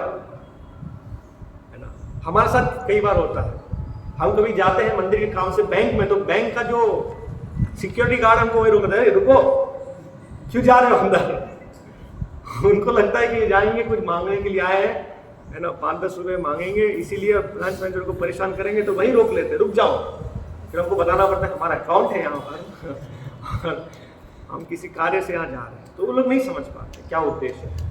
Speaker 1: है ना, हमारे साथ कई बार होता है, हम कभी जाते हैं मंदिर के काम से बैंक में, तो बैंक का जो सिक्योरिटी गार्ड हमको वही रोकता है, रुको क्यों जा रहे हो अंदर? उनको लगता है कि जाएंगे कुछ मांगने के लिए आए हैं, है ना, 5-10 रुपए मांगेंगे, इसीलिए ब्रांच मैनेजर को परेशान करेंगे, तो वही रोक लेते, रुक जाओ। फिर हमको बताना पड़ता है हमारा अकाउंट है यहाँ पर, हम किसी कार्य से यहाँ जा रहे हैं, तो वो लोग नहीं समझ पाते क्या उद्देश्य है,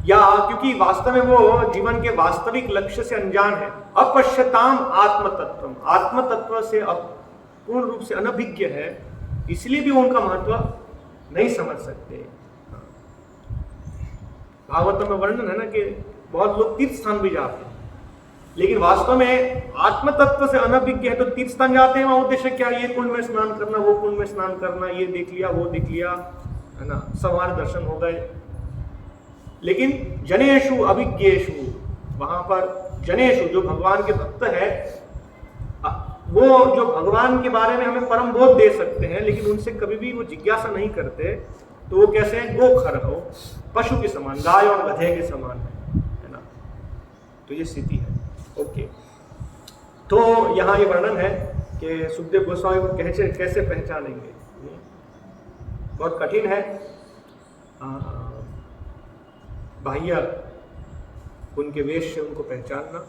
Speaker 1: या क्योंकि वास्तव में वो जीवन के वास्तविक लक्ष्य से अनजान है। अपश्यताम आत्मतत्व, आत्मतत्व से पूर्ण रूप से अनभिज्ञ है, इसलिए भी उनका महत्व नहीं समझ सकते। भागवत में वर्णन है ना कि बहुत लोग तीर्थ स्थान भी जाते हैं, लेकिन वास्तव में आत्म तत्व से अनभिज्ञ है, तो तीर्थ स्थान जाते हैं, वहां उद्देश्य क्या? ये कुंड में स्नान करना, वो कुंड में स्नान करना, ये देख लिया, वो देख लिया, है ना, सब हमारे दर्शन हो गए। लेकिन जनेषु अभिज्ञेषु, वहां पर जनेषु जो भगवान के भक्त है, वो जो भगवान के बारे में हमें परम बोध दे सकते हैं, लेकिन उनसे कभी भी वो जिज्ञासा नहीं करते, तो वो कैसे हैं? गोखर हो, पशु के समान, गाय और गधे के समान है ना, तो ये स्थिति है। ओके, तो यहाँ ये वर्णन है कि सुखदेव गोस्वामी को कैसे पहचानेंगे, बहुत कठिन है बाह्य उनके वेश से उनको पहचानना।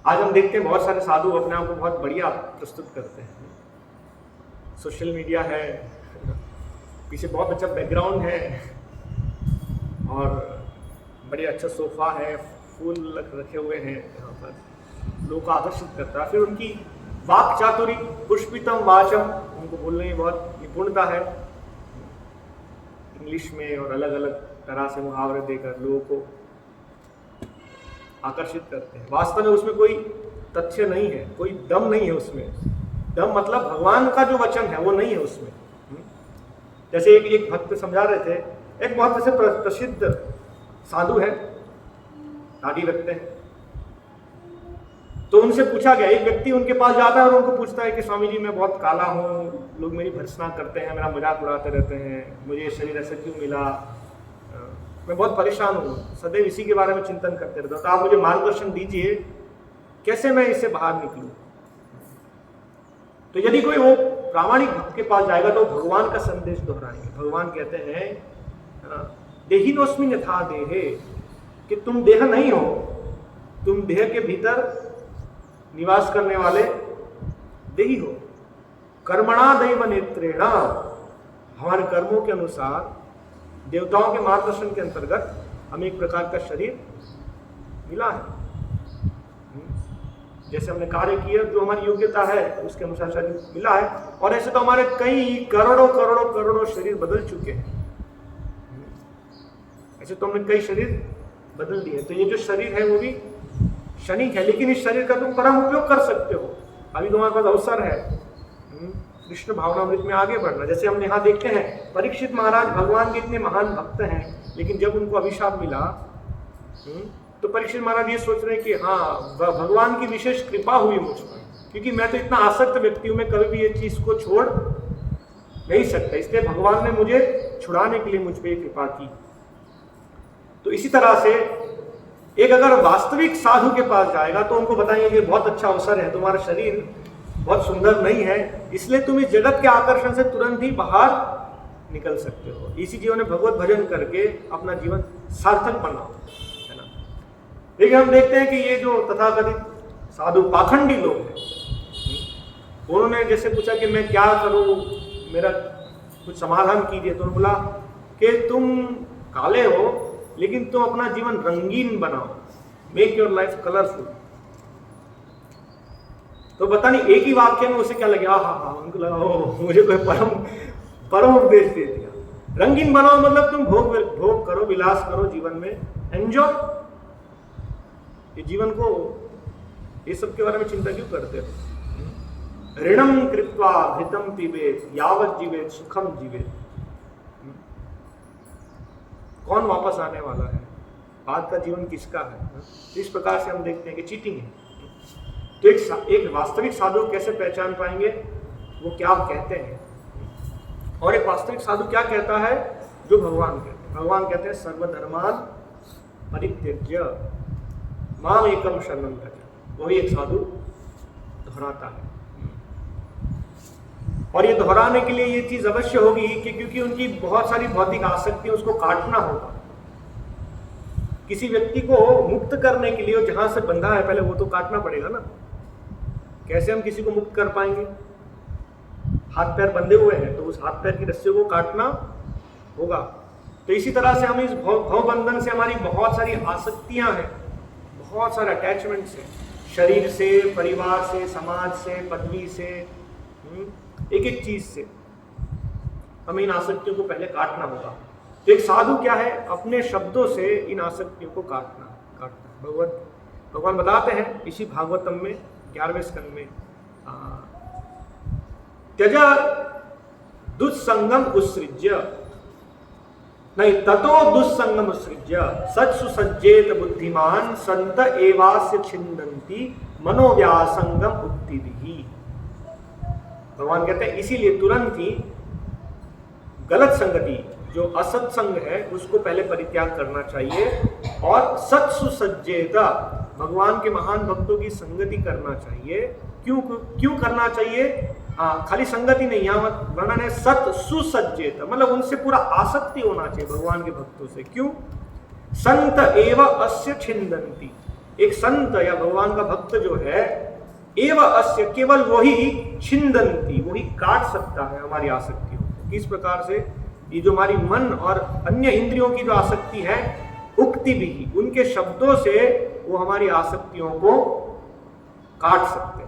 Speaker 1: आज हम देखते हैं बहुत सारे साधु अपने आप को बहुत बढ़िया प्रस्तुत करते हैं, सोशल मीडिया है, पीछे बहुत अच्छा बैकग्राउंड है, और बढ़िया अच्छा सोफा है, फूल रखे हुए हैं, यहाँ पर लोगों को आकर्षित करता है। फिर उनकी वाक चातुरी, पुष्पितम वाचम, उनको बोलने में बहुत निपुणता है, इंग्लिश में और अलग अलग तरह से मुहावरे देकर लोगों को आकर्षित करते हैं। वास्तव में उसमें कोई तथ्य नहीं है, कोई दम नहीं है उसमें। दम मतलब भगवान का जो वचन है वो नहीं है उसमें। जैसे एक भक्त समझा रहे थे, एक बहुत ऐसे प्रसिद्ध साधु है, दाढ़ी रखते हैं, तो उनसे पूछा गया, एक व्यक्ति उनके पास जाता है और उनको पूछता है कि स्वामी जी मैं बहुत काला हूँ, लोग मेरी भर्त्सना करते हैं, मेरा मजाक उड़ाते रहते हैं, मुझे ये शरीर ऐसा क्यों मिला, मैं बहुत परेशान हूँ, सदैव इसी के बारे में चिंतन करते रहता हूँ, तो आप मुझे मार्गदर्शन दीजिए कैसे मैं इससे बाहर निकलूँ। तो यदि कोई वो प्रामाणिक भक्त के पास जाएगा तो भगवान का संदेश दोहराएंगे। भगवान कहते हैं देहिनोस्मिन् यथा देहे, कि तुम देह नहीं हो, तुम देह के भीतर निवास करने वाले देही हो। कर्मणा दैव नेत्रेणा, हमारे कर्मों के अनुसार देवताओं के मार्गदर्शन के अंतर्गत हमें एक प्रकार का शरीर मिला है। जैसे हमने कार्य किया, जो हमारी योग्यता है उसके अनुसार शरीर मिला है, और ऐसे तो हमारे कई करोड़ों करोड़ों करोड़ों शरीर बदल चुके हैं। ऐसे तो हमने कई शरीर बदल दिए, तो ये जो शरीर है वो भी क्षणिक है, लेकिन इस शरीर का तुम परम उपयोग कर सकते हो। अभी तुम्हारे पास अवसर है कृष्ण भावनामृत में आगे बढ़ना। जैसे हम यहाँ देखते हैं, परीक्षित महाराज भगवान के इतने महान भक्त हैं, लेकिन जब उनको अभिशाप मिला तो परीक्षित महाराज ये सोच रहे हैं कि हाँ भगवान की विशेष कृपा हुई मुझ पर, क्योंकि मैं तो इतना आसक्त व्यक्ति हूँ, मैं कभी भी ये चीज को छोड़ नहीं सकता, इसलिए भगवान ने मुझे छुड़ाने के लिए मुझ पे कृपा की। तो इसी तरह से एक अगर वास्तविक साधु के पास जाएगा तो उनको बताएंगे कि बहुत अच्छा अवसर है, तुम्हारा शरीर बहुत सुंदर नहीं है, इसलिए तुम इस जगत के आकर्षण से तुरंत ही बाहर निकल सकते हो। इसी जीवन में भगवत भजन करके अपना जीवन सार्थक बनाओ, है ना। लेकिन हम देखते हैं कि ये जो तथाकथित साधु पाखंडी लोग हैं, उन्होंने जैसे पूछा कि मैं क्या करूं, मेरा कुछ समाधान कीजिए, तो उन्होंने बोला कि तुम काले हो लेकिन तुम अपना जीवन रंगीन बनाओ, मेक योर लाइफ कलरफुल। तो पता नहीं एक ही वाक्य में उसे क्या लगे, हाँ, उनको लगा मुझे कोई परम उपदेश दे दिया। रंगीन बनाओ मतलब तुम भोग करो, विलास करो, जीवन में एंजॉय। ये जीवन को ये सब के बारे में चिंता क्यों करते हो? ऋणम कृत्वा घृतम पीबेत यावत जीवेत सुखम जीवेत। कौन वापस आने वाला है? बाद का जीवन किसका है? इस प्रकार से हम देखते हैं कि चीटिंग है। तो एक वास्तविक साधु कैसे पहचान पाएंगे, वो क्या कहते हैं, और एक वास्तविक साधु क्या कहता है, जो भगवान कहते हैं। भगवान कहते हैं सर्वधर्मान परित्यज्य माम एकम शरणं व्रज। वही एक साधु दोहराता है। और ये दोहराने के लिए ये चीज अवश्य होगी कि क्योंकि उनकी बहुत सारी भौतिक आसक्ति, उसको काटना होगा। किसी व्यक्ति को मुक्त करने के लिए जहां से बंधा है पहले वो तो काटना पड़ेगा ना। कैसे हम किसी को मुक्त कर पाएंगे? हाथ पैर बंधे हुए हैं तो उस हाथ पैर की रस्सियों को काटना होगा। तो इसी तरह से हम इस भवबंधन से, हमारी बहुत सारी आसक्तियां हैं, बहुत सारे अटैचमेंट्स हैं, शरीर से, परिवार से, समाज से, पदवी से, एक एक चीज से हमें इन आसक्तियों को पहले काटना होगा। तो एक साधु क्या है? अपने शब्दों से इन आसक्तियों को काटना। भगवान बताते हैं इसी भागवतम में 11वें स्कंद में, त्यजा दुस्संगम उत्सृज्य नहीं ततो दुस्संगम उत्सृज्य सच सुसज्जेत बुद्धिमान संत एवास्य छिन्दन्ति मनोव्यासंगम उक्तिभिः। भगवान कहते हैं इसीलिए तुरंत ही गलत संगति, जो असत्संग है, उसको पहले परित्याग करना चाहिए और सत सुसज्जेत, भगवान के महान भक्तों की संगति करना चाहिए। क्यों करना चाहिए? खाली संगति नहीं, यहाँ वर्णन है सत सुसज्जेत, मतलब उनसे पूरा आसक्ति होना चाहिए भगवान के भक्तों से। क्यों? संत एव अस्य छिन्दन्ति, एक संत या भगवान का भक्त जो है, एव अस्य, केवल वही, छिन्दन्ति, वही काट सकता है हमारी आसक्तियों को। किस प्रकार से? ये जो हमारी मन और अन्य इंद्रियों की जो आसक्ति है, उक्ति भी, उनके शब्दों से वो हमारी आसक्तियों को काट सकते हैं,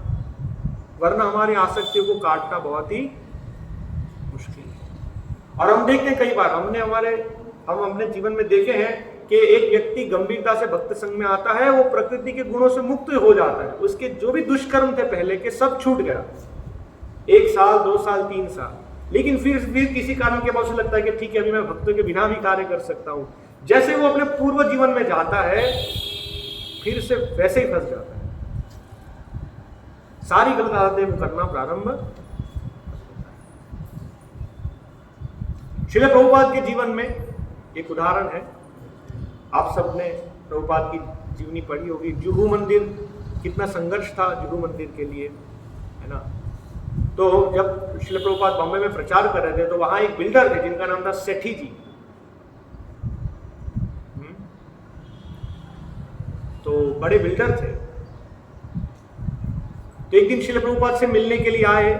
Speaker 1: वरना हमारी आसक्तियों को काटना बहुत ही मुश्किल है। और हम देखते हैं कई बार हम अपने जीवन में देखे हैं कि एक व्यक्ति गंभीरता से भक्त संग में आता है, वो प्रकृति के गुणों से मुक्त हो जाता है, उसके जो भी दुष्कर्म थे पहले के सब छूट गया, 1 साल 2 साल 3 साल, लेकिन फिर किसी कारण के बाद उसे लगता है कि ठीक है अभी मैं भक्तों के बिना भी कार्य कर सकता हूँ। जैसे वो अपने पूर्व जीवन में जाता है फिर से वैसे ही फंस जाता है, सारी गलत आदतें वो करना प्रारंभ। श्रील प्रभुपाद के जीवन में एक उदाहरण है, आप सबने प्रभुपाद की जीवनी पढ़ी होगी। जुहू मंदिर, कितना संघर्ष था जुहू मंदिर के लिए, है ना। तो जब श्रील प्रभुपाद बॉम्बे में प्रचार कर रहे थे तो वहां एक बिल्डर थे जिनका नाम था सेठी जी। तो बड़े बिल्डर थे। तो एक दिन श्रील प्रभुपाद से मिलने के लिए आए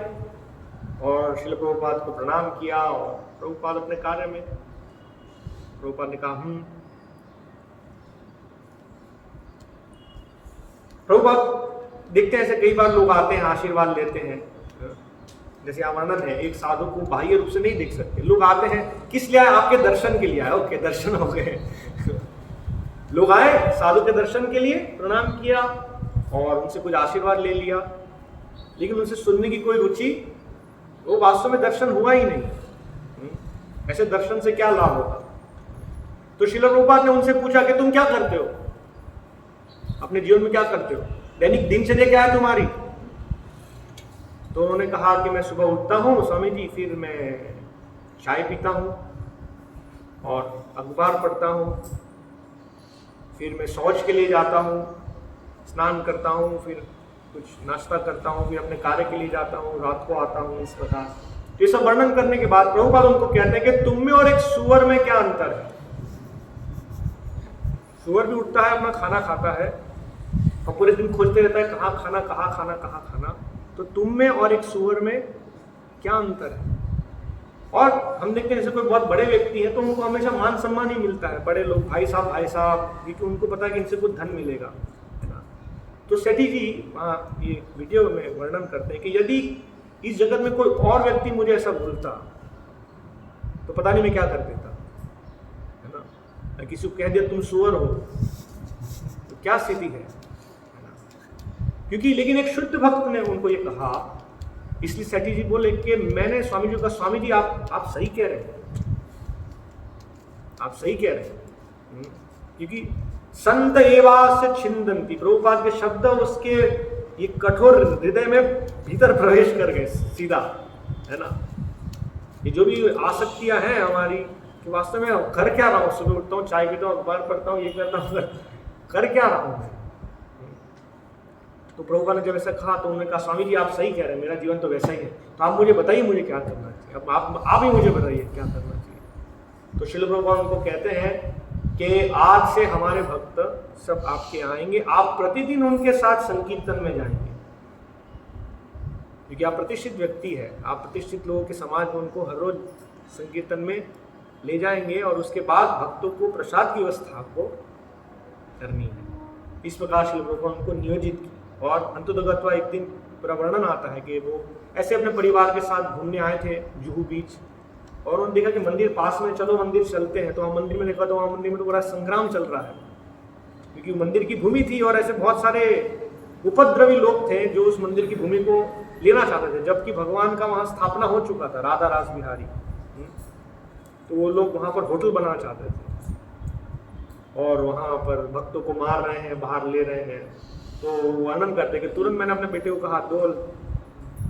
Speaker 1: और श्रील प्रभुपाद को प्रणाम किया, और प्रभुपाद अपने कार्य में, प्रभुपाद ने कहा प्रभुपाद देखते हैं ऐसे कई बार लोग आते हैं, आशीर्वाद लेते हैं, जैसे वर्णन है, एक साधु को बाह्य रूप से नहीं देख सकते, लोग आते हैं किस लिए आए? आपके दर्शन के लिए आए। ओके, दर्शन हो गए। लोग आए साधु के दर्शन के लिए, प्रणाम किया और उनसे कुछ आशीर्वाद ले लिया, लेकिन उनसे सुनने की कोई रुचि, वो वास्तव में दर्शन हुआ ही नहीं। ऐसे दर्शन से क्या लाभ होगा? तो श्रील प्रभुपाद ने उनसे पूछा कि तुम क्या करते हो, अपने जीवन में क्या करते हो, दैनिक दिनचर्या क्या है तुम्हारी? तो उन्होंने कहा कि मैं सुबह उठता हूँ स्वामी जी, फिर मैं चाय पीता हूँ और अखबार पढ़ता हूँ, फिर मैं शौच के लिए जाता हूँ, स्नान करता हूँ, फिर कुछ नाश्ता करता हूँ, फिर अपने कार्य के लिए जाता हूँ, रात को आता हूँ, इस प्रकार। तो ये सब वर्णन करने के बाद प्रभुपाद उनको कहते हैं कि तुम में और एक सूअर में क्या अंतर है। सूअर भी उठता है, अपना खाना खाता है और पूरे दिन खोजते रहता है कहाँ खाना, कहाँ खाना, कहाँ खाना। तो तुम में और एक सूअर में क्या अंतर है। और हम देखते हैं जैसे कोई बहुत बड़े व्यक्ति हैं तो उनको हमेशा मान सम्मान ही मिलता है, बड़े लोग भाई साहब, क्योंकि उनको पता है कि इनसे कुछ धन मिलेगा, है ना। तो सेठी जी ये वीडियो में वर्णन करते हैं कि यदि इस जगत में कोई और व्यक्ति मुझे ऐसा बोलता तो पता नहीं मैं क्या कर देता, है ना। मैं किसी को कह दिया तुम सूअर हो तो क्या स्थिति है ना। क्योंकि लेकिन एक शुद्ध भक्त ने उनको ये कहा, इसलिए सेठी जी बोले कि मैंने स्वामी जी का, स्वामी जी आप सही कह रहे हैं, आप सही कह रहे हैं। क्योंकि संत एवास्य छिंदन्ति, प्रभुपाद के शब्द उसके ये कठोर हृदय में भीतर प्रवेश कर गए सीधा, है ना। ये जो भी आसक्तियां हैं हमारी कि वास्तव में कर क्या रहा हूँ, सुबह उठता हूँ, चाय पीता हूँ, अखबार पढ़ता हूँ, ये करता हूँ, कर क्या रहा हूँ मैं। तो प्रभुपाद ने जब ऐसा कहा तो उन्होंने कहा स्वामी जी आप सही कह रहे हैं, मेरा जीवन तो वैसा ही है, तो आप मुझे बताइए मुझे क्या करना चाहिए, अब आप ही मुझे बताइए क्या करना चाहिए। तो श्रील प्रभुपाद उनको कहते हैं कि आज से हमारे भक्त सब आपके आएंगे, आप प्रतिदिन उनके साथ संकीर्तन में जाएंगे, क्योंकि आप प्रतिष्ठित व्यक्ति है, आप प्रतिष्ठित लोगों के समाज में उनको हर रोज संकीर्तन में ले जाएंगे और उसके बाद भक्तों को प्रसाद की व्यवस्था आपको करनी है। इस प्रकार श्रील प्रभुपाद उनको नियोजित की। और अंतोदगत्वा एक दिन पूरा वर्णन आता है कि वो ऐसे अपने परिवार के साथ घूमने आए थे जुहू बीच, और उन्होंने देखा कि मंदिर पास में, चलो मंदिर चलते हैं। तो वहाँ मंदिर में देखा तो वहाँ मंदिर में तो बड़ा संग्राम चल रहा है, क्योंकि मंदिर की भूमि थी और ऐसे बहुत सारे उपद्रवी लोग थे जो उस मंदिर की भूमि को लेना चाहते थे, जबकि भगवान का वहाँ स्थापना हो चुका था, राधा रास बिहारी। तो वो लोग वहाँ पर होटल बनाना चाहते थे और वहाँ पर भक्तों को मार रहे हैं, बाहर ले रहे हैं। तो वर्णन करते हैं कि तुरंत मैंने अपने बेटे को कहा दो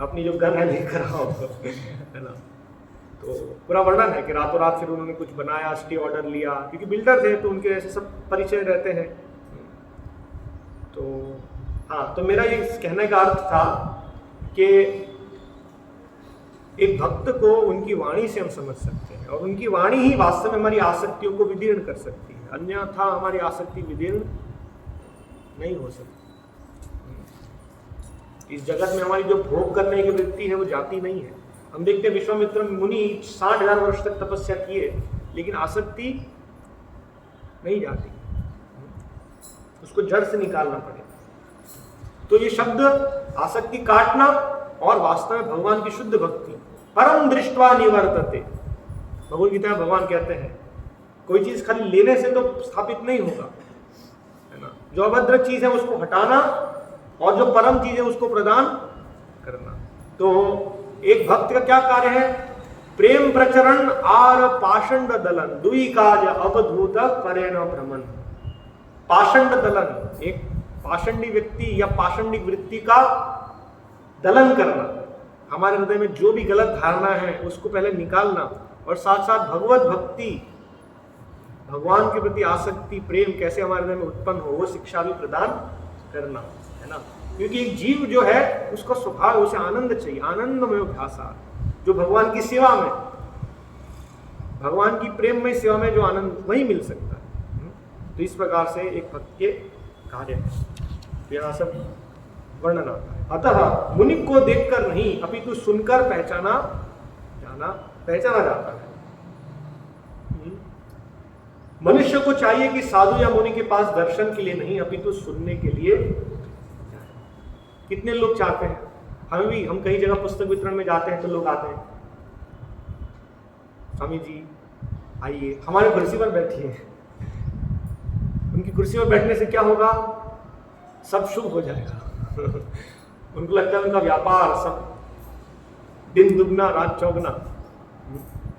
Speaker 1: अपनी जो गन है लेकर आओ, है ना। तो पूरा वर्णन है कि रातों रात फिर उन्होंने कुछ बनाया, स्टे ऑर्डर लिया, क्योंकि बिल्डर थे तो उनके ऐसे सब परिचय रहते हैं। तो हाँ, तो मेरा ये कहने का अर्थ था कि एक भक्त को उनकी वाणी से हम समझ सकते हैं, और उनकी वाणी ही वास्तव में हमारी आसक्तियों को विदीर्ण कर सकती है, अन्यथा हमारी आसक्ति विदीर्ण नहीं हो सकती। इस जगत में हमारी जो भोग करने की वृत्ति है वो जाती नहीं है। हम देखते हैं विश्वामित्र मुनि 60,000 वर्ष तक तपस्या किए, लेकिन आसक्ति नहीं जाती, उसको जड़ से निकालना पड़ेगा। तो ये शब्द आसक्ति काटना और वास्तव में भगवान की शुद्ध भक्ति, परम दृष्ट्वा निवर्तते। भगवद गीता में भगवान कहते हैं कोई चीज खाली लेने से तो स्थापित नहीं होगा, है ना। जो अभद्र चीज है उसको हटाना और जो परम चीज है उसको प्रदान करना। तो एक भक्त का क्या कार्य है? प्रेम प्रचरण आर पाषंड दलन, दुई काज अवधूत करेण भ्रमण। पाषंड दलन, एक पाषंडी व्यक्ति या पाषंडिक वृत्ति का दलन करना, हमारे हृदय में जो भी गलत धारणा है उसको पहले निकालना, और साथ साथ भगवत भक्ति, भगवान के प्रति आसक्ति, प्रेम कैसे हमारे हृदय में उत्पन्न हो वो शिक्षा भी प्रदान करना, है ना। क्योंकि एक जीव जो है उसका स्वभाव, उसे आनंद चाहिए, आनंदमय अभ्यासा, जो भगवान की सेवा में, भगवान की प्रेममय सेवा में जो आनंद वही मिल सकता है। तो इस प्रकार से एक भक्त के कार्य है, तो यहाँ सब वर्णन आता है। अतः मुनि को देखकर नहीं अपितु सुनकर पहचाना जाता है। मनुष्य को चाहिए कि साधु या मुनि के पास दर्शन के लिए नहीं अपितु सुनने के लिए जाए। कितने लोग चाहते हैं, हम कई जगह पुस्तक वितरण में जाते हैं तो लोग आते हैं, स्वामी जी आइए हमारे कुर्सी पर बैठिए। उनकी कुर्सी पर बैठने से क्या होगा? सब शुभ हो जाएगा। उनको लगता है उनका व्यापार सब दिन दुगना रात चौगना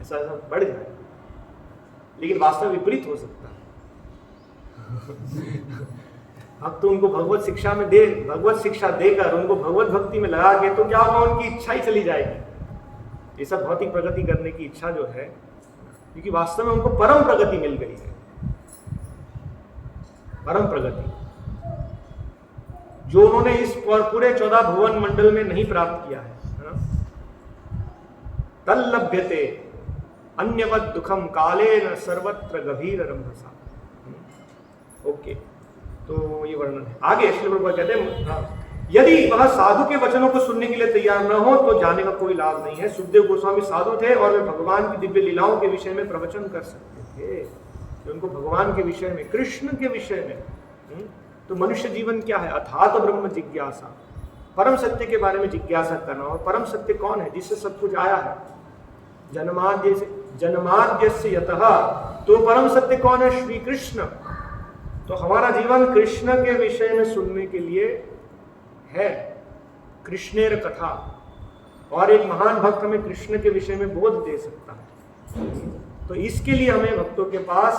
Speaker 1: ऐसा बढ़ जाए, लेकिन वास्तव विपरीत हो सकता है। भक्त उनको भगवत शिक्षा देकर उनको भगवत भक्ति में लगा के, तो क्या होगा, उनकी इच्छा ही चली जाएगी। ये सब भौतिक प्रगति करने की इच्छा जो है, क्योंकि वास्तव में उनको परम प्रगति मिल गई है। परम प्रगति जो उन्होंने इस पूरे 14 भुवन मंडल में नहीं प्राप्त किया है ना? तल्लभ्यते अन्यवद दुखम कालेन सर्वत्र गभीर रंभसा। ओके, तो ये वर्णन है। आगे श्री प्रभुपाद कहते हैं, यदि वह साधु के वचनों को सुनने के लिए तैयार न हो तो जाने का कोई लाभ नहीं है। सुखदेव गोस्वामी साधु थे और वे भगवान की दिव्य लीलाओं के विषय में प्रवचन कर सकते थे। तो उनको भगवान के विषय में, कृष्ण के विषय में, तो मनुष्य जीवन क्या है? अथात ब्रह्म जिज्ञासा, परम सत्य के बारे में जिज्ञासा करना। और परम सत्य कौन है? जिससे सब कुछ आया है। जन्माद्यस्य यतः, तो परम सत्य कौन है? श्री कृष्ण। तो हमारा जीवन कृष्ण के विषय में सुनने के लिए है। कृष्णेर कथा, और एक महान भक्त हमें कृष्ण के विषय में बोध दे सकता है। तो इसके लिए हमें भक्तों के पास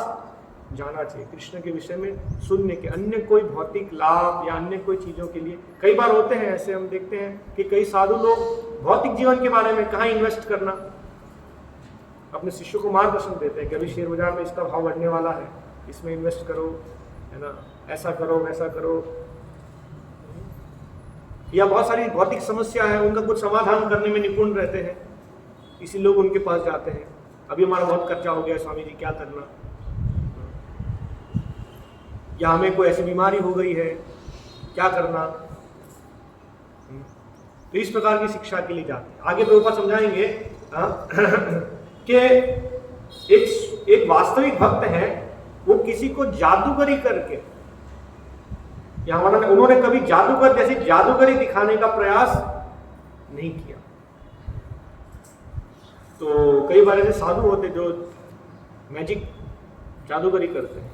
Speaker 1: जाना चाहिए, कृष्ण के विषय में सुनने के। अन्य कोई भौतिक लाभ या अन्य कोई चीजों के लिए कई बार होते हैं ऐसे, हम देखते हैं कि कई साधु लोग भौतिक जीवन के बारे में, कहाँ इन्वेस्ट करना, अपने शिष्यों को मार्गदर्शन देते हैं कि अभी शेयर बाजार में इसका भाव बढ़ने वाला है, इसमें इन्वेस्ट करो, है ना, ऐसा करो वैसा करो। या बहुत सारी भौतिक समस्या है, उनका कुछ समाधान करने में निपुण रहते हैं, इसी लोग उनके पास जाते हैं। अभी हमारा बहुत खर्चा हो गया स्वामी जी, क्या करना, या हमें कोई ऐसी बीमारी हो गई है, क्या करना। तो इस प्रकार की शिक्षा के लिए जाते हैं। आगे प्रभुपाद समझाएंगे कि एक वास्तविक भक्त है, वो किसी को जादूगरी करके, या उन्होंने कभी जादूगर जैसी जादूगरी दिखाने का प्रयास नहीं किया। तो कई बार ऐसे साधु होते जो मैजिक जादूगरी करते हैं।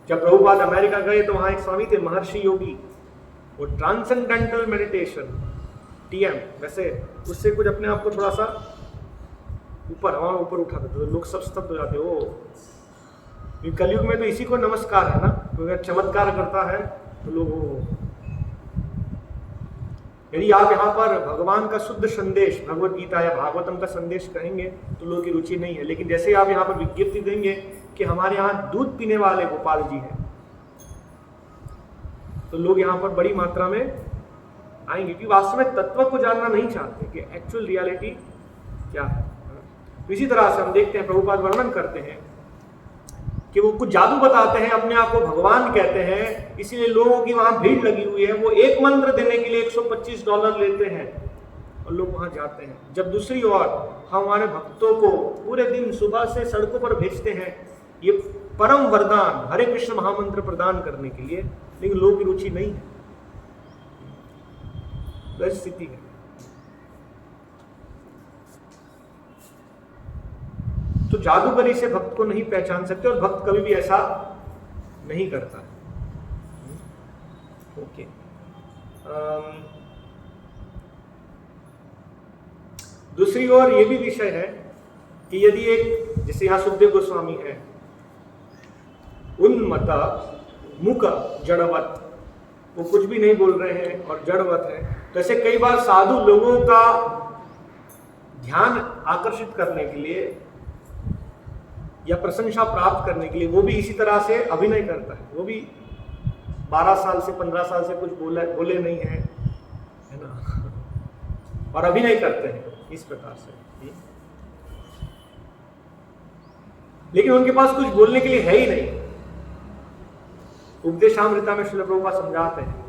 Speaker 1: जब प्रभुपाद अमेरिका गए तो वहां एक स्वामी थे, महर्षि योगी, वो ट्रांसेंडेंटल मेडिटेशन TM, वैसे उससे कुछ अपने आप को थोड़ा सा ऊपर हवा में ऊपर उठाते तो लोग सब स्तब्ध हो जाते हो। कलयुग में तो इसी को नमस्कार है ना, अगर चमत्कार करता है तो लोग, यदि आप यहाँ पर भगवान का शुद्ध संदेश, भगवत गीता या भागवतम का संदेश कहेंगे तो लोगों की रुचि नहीं है। लेकिन जैसे आप यहाँ पर विज्ञप्ति देंगे कि हमारे यहाँ दूध पीने वाले गोपाल जी हैं, तो लोग यहाँ पर बड़ी मात्रा में आएंगे, क्योंकि वास्तव में तत्व को जानना नहीं चाहते कि एक्चुअल रियलिटी क्या है। तो इसी तरह से हम देखते हैं, प्रभुपाद वर्णन करते हैं कि वो कुछ जादू बताते हैं, अपने आप को भगवान कहते हैं, इसीलिए लोगों की वहां भीड़ लगी हुई है। वो एक मंत्र देने के लिए $125 लेते हैं और लोग वहां जाते हैं। जब दूसरी ओर हम हमारे भक्तों को पूरे दिन सुबह से सड़कों पर भेजते हैं ये परम वरदान हरे कृष्ण महामंत्र प्रदान करने के लिए, लेकिन लोगों की रुचि नहीं है। तो स्थिति है। तो जादूगरी से भक्त को नहीं पहचान सकते, और भक्त कभी भी ऐसा नहीं करता। ओके, दूसरी ओर ये भी विषय है कि यदि एक, जैसे यहाँ सुखदेव गोस्वामी है, उन्मत्त मुक जड़वत, वो कुछ भी नहीं बोल रहे हैं और जड़वत है, तो ऐसे कई बार साधु लोगों का ध्यान आकर्षित करने के लिए या प्रशंसा प्राप्त करने के लिए वो भी इसी तरह से अभिनय करता है। वो भी 12 साल से 15 साल से कुछ बोले नहीं है ना, और अभिनय करते हैं इस प्रकार से। लेकिन उनके पास कुछ बोलने के लिए है ही नहीं। उपदेशामृता में श्रील प्रभुपाद समझाते हैं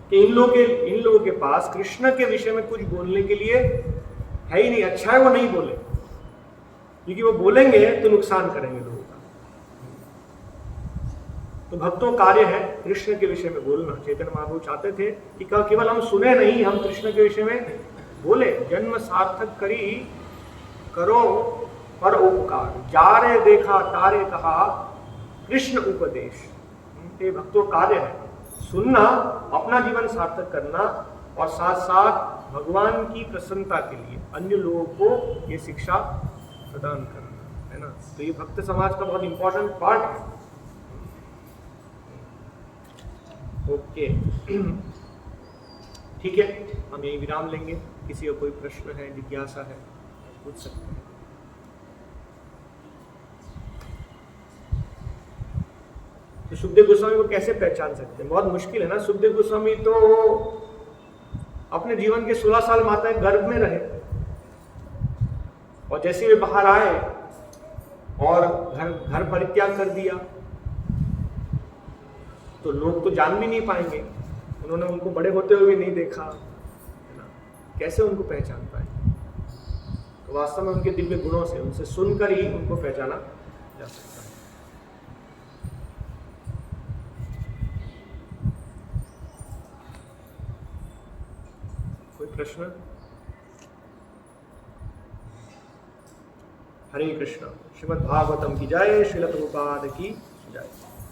Speaker 1: कि इन लोगों के पास कृष्ण के विषय में कुछ बोलने के लिए है ही नहीं। अच्छा है वो नहीं बोले, क्योंकि वो बोलेंगे तो नुकसान करेंगे लोगों का। तो भक्तों कार्य है कृष्ण के विषय में बोलना। चैतन्य महाप्रभु चाहते थे कि केवल हम सुने नहीं, हम कृष्ण के विषय में बोले। जन्म सार्थक करो पर उपकार, जारे देखा तारे कहा कृष्ण उपदेश। ये भक्तों कार्य है, सुनना, अपना जीवन सार्थक करना, और साथ साथ भगवान की प्रसन्नता के लिए अन्य लोगों को ये शिक्षा प्रदान करना, है ना। तो ये भक्त समाज का बहुत इंपॉर्टेंट पार्ट है। ओके, ठीक है, हम यही विराम लेंगे। किसी का कोई प्रश्न है, जिज्ञासा है, पूछ सकते हैं। तो सुखदेव गोस्वामी को कैसे पहचान सकते हैं? बहुत मुश्किल है ना। सुखदेव गोस्वामी तो अपने जीवन के 16 साल माता के गर्भ में रहे, और जैसे वे बाहर आए और घर परित्याग कर दिया, तो लोग तो जान भी नहीं पाएंगे, उन्होंने उनको बड़े होते हुए भी नहीं देखा, है ना, कैसे उनको पहचान पाए? तो वास्तव में उनके दिव्य गुणों से, उनसे सुनकर ही उनको पहचाना जा सकता है। कोई प्रश्न? हरे कृष्ण। श्रीमद् भागवतम की जय, श्रील प्रभुपाद की जय।